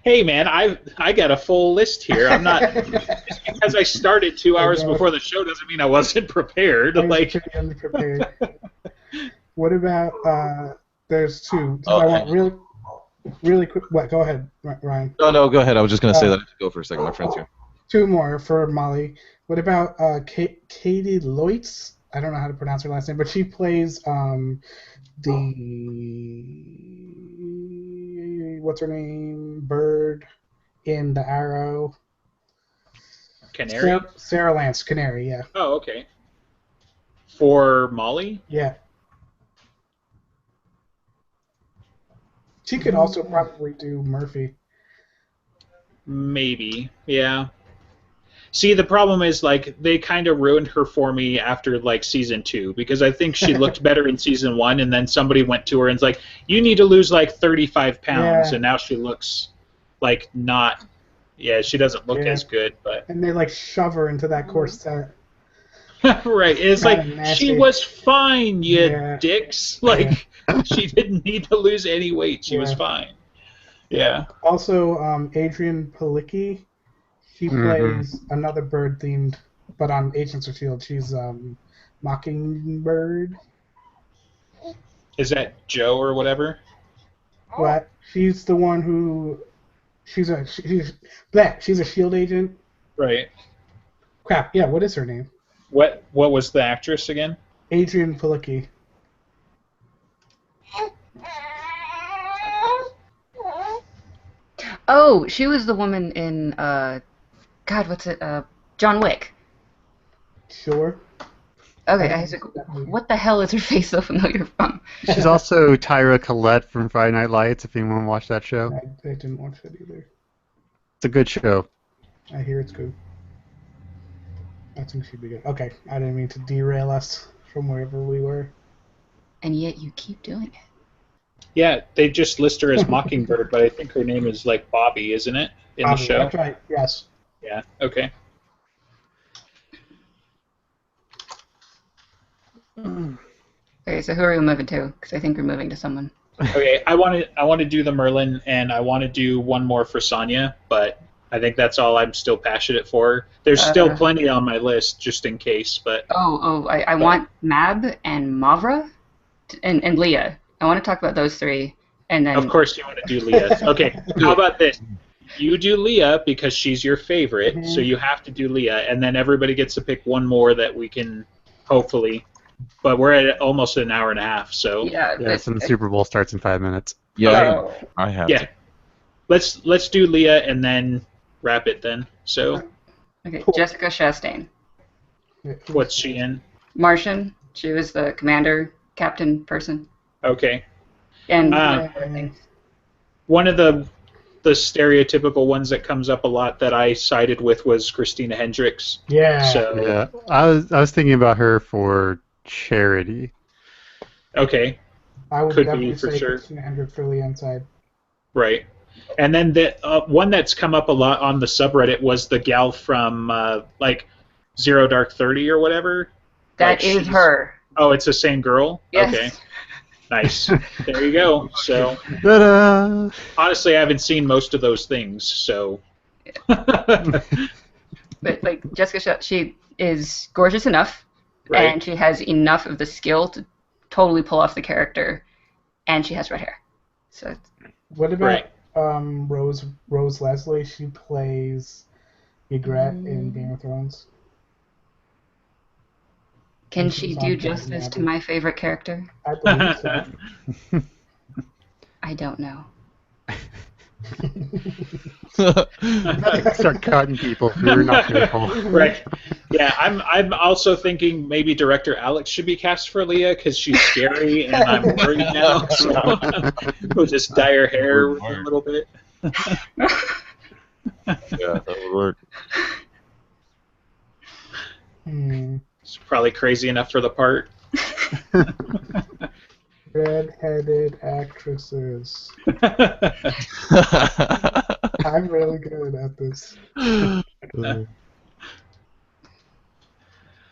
Hey man, I got a full list here. I'm not just because I started 2 hours before the show doesn't mean I wasn't prepared. I was Like pretty underprepared. What about? There's two. Oh, I want really quick. What? Go ahead, Ryan. No, go ahead. I was just going to say that I have to go for a second. My friend's here. Two more for Molly. What about Katie Loitz? I don't know how to pronounce her last name, but she plays what's her name? Bird in The Arrow. Canary. Sarah Lance, Canary. Yeah. Oh, okay. For Molly. Yeah. She could also probably do Murphy. Maybe. Yeah. See, the problem is, like, they kind of ruined her for me after, like, season 2, because I think she looked better in season 1, and then somebody went to her and was like, you need to lose, like, 35 pounds, Yeah. and now she looks, like, not, she doesn't look as good, but... And they, like, shove her into that corset. Right, it's Kinda like, nasty. she was fine, you Yeah. dicks. Like, she didn't need to lose any weight, she was Yeah. fine. Yeah. Also, Adrian Palicki, she plays another bird-themed, but on Agents of S.H.I.E.L.D., she's Mockingbird. Is that Joe or whatever? What? She's the one who... She's a S.H.I.E.L.D. agent. Right. Crap, yeah, what is her name? What was the actress again? Adrian Palicki. Oh, she was the woman in God, what's it? John Wick. Sure. Okay, I was like, what the hell is her face so familiar from? She's also Tyra Collette from Friday Night Lights, if anyone watched that show. I didn't watch it either. It's a good show. I hear it's good. I think she'd be good. Okay, I didn't mean to derail us from wherever we were. And yet you keep doing it. Yeah, they just list her as Mockingbird, but I think her name is like Bobby, isn't it? In the show? That's right, yes. Yeah, okay. Okay, so who are we moving to? Because I think we're moving to someone. Okay, I want to do the Merlin, and I want to do one more for Sonya, but I think that's all I'm still passionate for. There's still plenty on my list, just in case, but... I want Mab and Mavra and Leah. I want to talk about those three, and then... Of course you want to do Leah. Okay, how about this? you do Leah because she's your favorite, so you have to do Leah, and then everybody gets to pick one more that we can hopefully. But we're at almost an hour and a half, so Yeah. Yes, and the Super Bowl starts in 5 minutes. Yeah, Oh. I have. yeah. To. Let's do Leah and then wrap it then. So Okay, Cool. Jessica Chastain. what's she in? Martian. She was the commander, captain person. Okay. And One of the stereotypical ones that comes up a lot that I sided with was Christina Hendricks. Yeah. So Yeah, I was thinking about her for Charity. okay, I would could be definitely for say sure. Christina Hendricks for the inside. right. And then the one that's come up a lot on the subreddit was the gal from like Zero Dark 30 or whatever. that Like, is she's- her. Oh, it's the same girl? Yes. Okay. Nice. There you go. So Ta-da! honestly, I haven't seen most of those things, so But like Jessica, she is gorgeous enough, Right. and she has enough of the skill to totally pull off the character, and she has red hair. So What about Right. Rose Leslie? She plays Ygritte in Game of Thrones. can And she she's do on justice to Downton my favorite character? I believe so. I don't know. Start cutting people if you're not careful. right. Yeah, I'm also thinking maybe director Alex should be cast for Leah because she's scary and I'm worried now. So we'll just dye her hair a little bit. Yeah, that would work. It's probably crazy enough for the part. Red-headed actresses. I'm really good at this.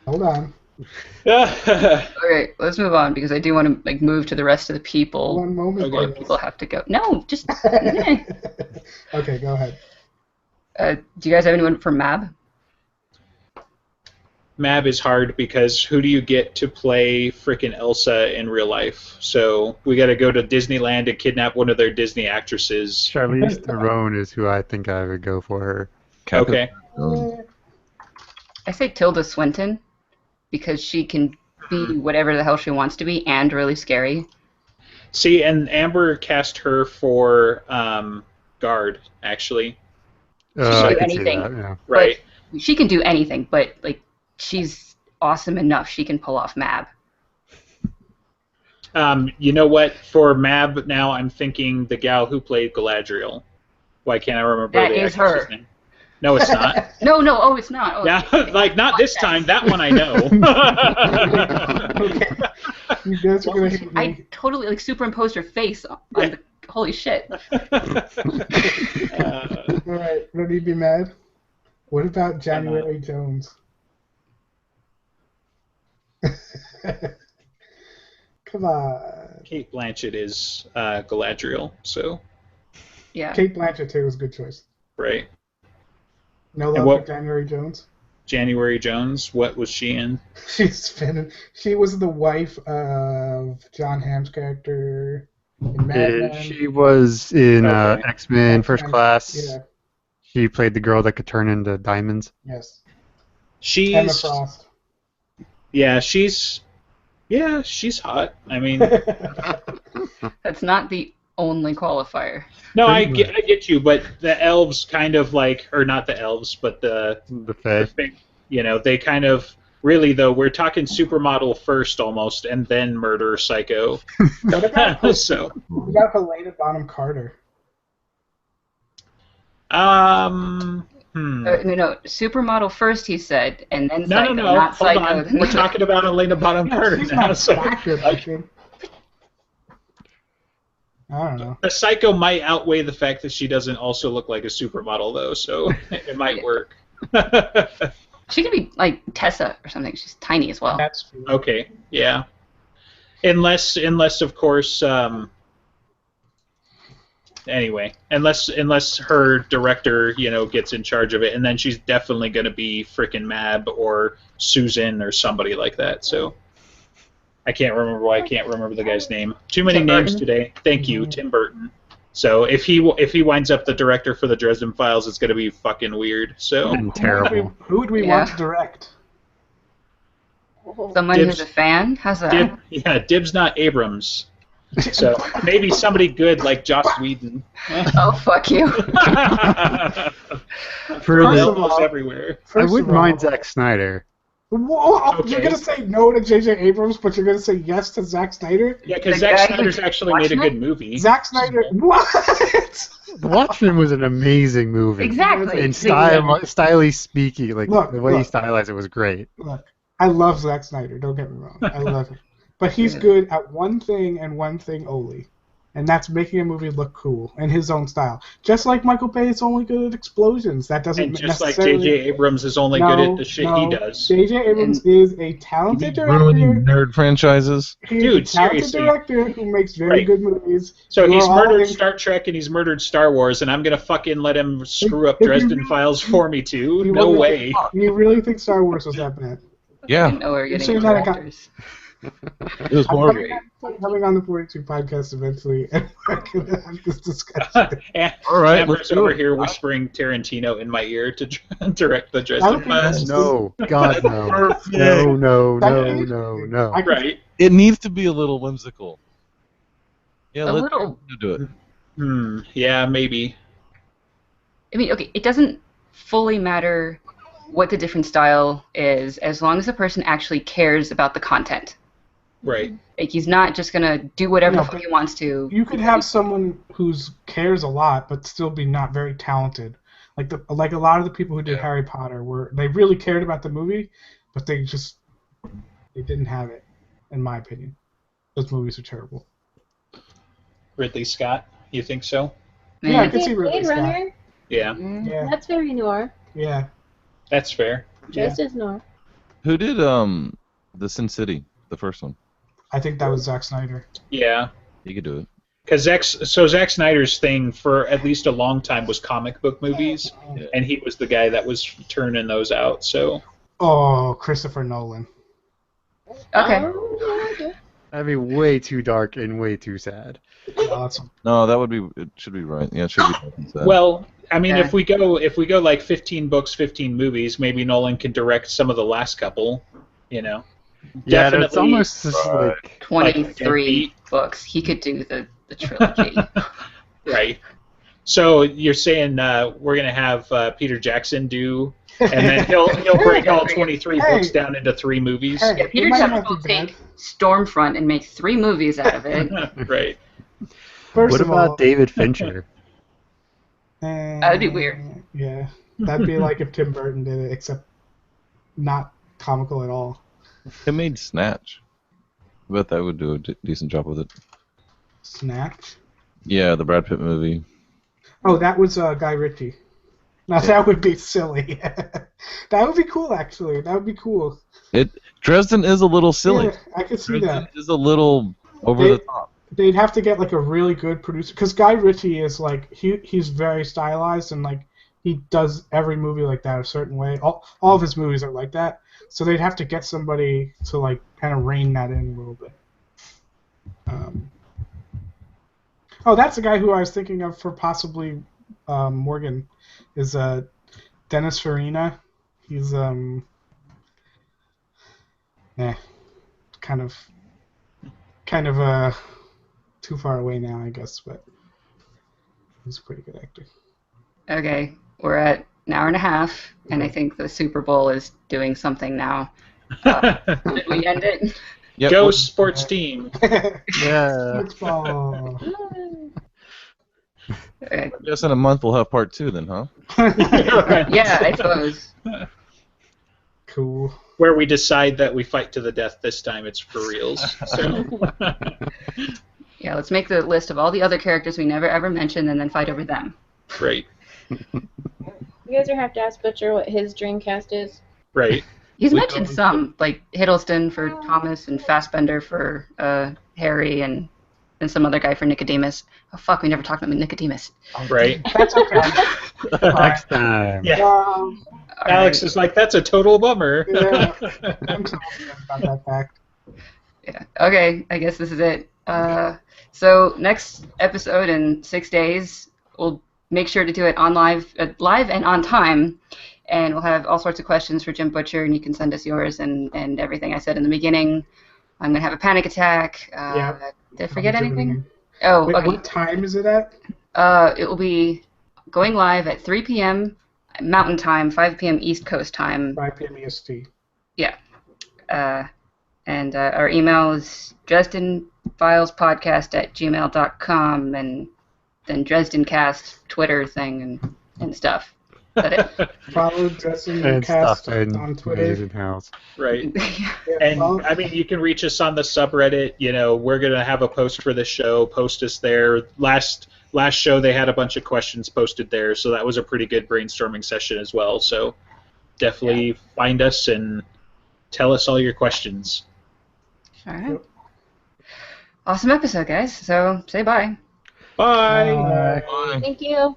Hold on. Okay, let's move on because I do want to like move to the rest of the people. One moment. Okay. please. People have to go. No, just. eh. Okay, go ahead. Do you guys have anyone for Mab? Mab is hard because who do you get to play frickin' Elsa in real life? So we got to go to Disneyland and kidnap one of their Disney actresses. Charlize Theron is who I think I would go for her. Okay. I say Tilda Swinton because she can be whatever the hell she wants to be and really scary. See, and Amber cast her for Guard, actually. can I do could see anything. that, yeah. Right. But she can do anything, but like she's awesome enough she can pull off Mab. You know what? For Mab now, I'm thinking the gal who played Galadriel. Why can't I remember That the is actress's her. name? No, it's not. No, oh, it's not. Oh, Yeah, like not this time. That one I know. Okay. You guys are gonna hate me. I totally like superimposed her face on the. Holy shit! Alright, ready to be mad? What about January Jones? Come on. Kate Blanchett is Galadriel, so Yeah. Kate Blanchett too is a good choice. right. No And love what- for January Jones. January Jones, what was she in? She's spinning. She was the wife of John Hamm's character in Mad Men. She was in Okay. X-Men First X-Men, Class. Yeah. She played the girl that could turn into diamonds. Yes. Emma She's Frost. she's hot. I mean, That's not the only qualifier. no, I Pretty get you, but the elves kind of like, or not the elves, but the Fae. you know, they kind of really though we're talking supermodel first almost, and then murder psycho. What about, So, what about Helena Bonham Carter? no, No, supermodel first, he said, and then no, psycho, not hold psycho. on. We're talking about Elena Bonham Carter She's now. not So, that good looking. I don't know. the psycho might outweigh the fact that she doesn't also look like a supermodel though, so it might Yeah. work. She could be like Tessa or something. She's tiny as well. That's true. Okay, yeah. Unless of course, anyway, unless her director, you know, gets in charge of it, and then she's definitely going to be frickin' Mab or Susan or somebody like that. So I can't remember why I can't remember the guy's name. Too many Tim names Burton? today. Thank you, Tim Burton. So if he winds up the director for the Dresden Files, it's going to be fucking weird. So And terrible. Who would we want to direct? Someone who's a fan? How's that? Dibs not Abrams. So maybe somebody good like Joss Whedon. Oh, fuck you. Elbows everywhere. I wouldn't mind Zack Snyder. Whoa, Okay. You're going to say no to J.J. Abrams, but you're going to say yes to Zack Snyder? Yeah, because The Zack guy Snyder's who- actually made a Watchmen? good movie. Zack Snyder, what? The Watchmen was an amazing movie. Exactly. And stylish speaking, like Look, the way he look. stylized it was great. Look, I love Zack Snyder, don't get me wrong. I love him. But he's good at one thing and one thing only. And that's making a movie look cool in his own style. Just like Michael Bay is only good at explosions. That doesn't And just like necessarily... J.J. Abrams is only good at the shit he does. J.J. Abrams is a talented Ruining director. nerd franchises. He's Dude, a talented seriously. director who makes very Right. good movies. So who he's are all murdered in- Star Trek and he's murdered Star Wars, and I'm gonna fucking let him screw up If you Dresden really- Files for me too? You No really- way. You really think Star Wars was that bad? I Yeah, didn't know we were getting should've had a directors. it was horrible. I'm coming on the 42 podcast eventually, and we're going to have this discussion. And All right, Amber's let's do over it. here whispering Tarantino in my ear to direct the I Dresden don't think Files. No, God, no. Perfect. No, no, no, no, no. I could- Right. It needs to be a little whimsical. Yeah, A let's little. do it. Yeah, maybe. I mean, okay, it doesn't fully matter what the different style is as long as the person actually cares about the content. Right. Like, he's not just going to do whatever No, the fuck but he wants to. You could have someone who cares a lot, but still be not very talented. Like a lot of the people who did Harry Potter they really cared about the movie, but they didn't have it, in my opinion. Those movies are terrible. Ridley Scott, you think so? Yeah, I Man. could see Ridley Blade Scott. Runner. Yeah, Yeah, That's very noir. yeah. that's fair. Just as noir. Who did the Sin City, the first one? I think that was Zack Snyder. Yeah. He could do it. Because Zack Snyder's thing for at least a long time was comic book movies, Yeah. and he was the guy that was turning those out. So Oh, Christopher Nolan. Okay. Oh, yeah, That'd be way too dark and way too sad. Awesome. No, that would be. It should be right. Yeah, it should be. Right. well, I mean, Yeah. if we go like 15 books, 15 movies, maybe Nolan can direct some of the last couple. You know. Yeah, that's Definitely. almost just like 23 Like, books. He could do the trilogy. Right. So you're saying we're gonna have Peter Jackson do, and then he'll break all 23 Hey. books down into 3 movies. Hey. Yeah, Peter It might Jackson not will be bad. take Stormfront and make 3 movies out of it. Right. First what of about all, David Fincher? That'd be weird. Yeah, that'd be like if Tim Burton did it, except not comical at all. It made Snatch. I bet that would do a decent job with it. Snatch. Yeah, the Brad Pitt movie. Oh, that was Guy Ritchie. Now that would be silly. That would be cool, actually. That would be cool. Dresden is a little silly. Yeah, I could see Dresden that. is a little over They- the top. They'd have to get like a really good producer, because Guy Ritchie is like he's very stylized and like he does every movie like that a certain way. All of his movies are like that. So they'd have to get somebody to like kind of rein that in a little bit. Oh, that's the guy who I was thinking of for possibly Morgan, is Dennis Farina. He's kind of too far away now, I guess, but he's a pretty good actor. Okay, we're at an hour and a half, and I think the Super Bowl is doing something now. Did we end it? Yep, Go well, sports team. Yeah. Football. Okay. I guess in a month we'll have part 2 then, huh? Yeah, I suppose. Cool. Where we decide that we fight to the death this time, it's for reals. So. Yeah, let's make the list of all the other characters we never ever mentioned and then fight over them. Right. You guys are have to ask Butcher what his dream cast is. Right. He's mentioned some, like Hiddleston for Thomas and Fassbender for Harry and some other guy for Nicodemus. Oh, fuck, we never talked about Nicodemus. Right. That's okay. Next time. Yeah. All Alex right. is like, that's a total bummer. Yeah. I'm sorry about that fact. Yeah. Okay, I guess this is it. So next episode in 6 days, we'll make sure to do it on live and on time, and we'll have all sorts of questions for Jim Butcher, and you can send us yours and everything I said in the beginning. I'm gonna have a panic attack. Did I forget anything? Oh, Wait, okay. what time is it at? It will be going live at 3 p.m. Mountain Time, 5 p.m. East Coast Time. 5 p.m. EST. Yeah. And our email is DresdenFilesPodcast@gmail.com, and then DresdenCast Twitter thing and stuff. Is that it? Follow Dresden And Cast stuff in on Twitter. Made in House. Right. Yeah, And follow- I mean, you can reach us on the subreddit. You know, we're gonna have a post for the show. Post us there. Last show they had a bunch of questions posted there, so that was a pretty good brainstorming session as well. So definitely find us and tell us all your questions. All right. Awesome episode, guys. So say bye. Bye. Bye. Bye. Thank you.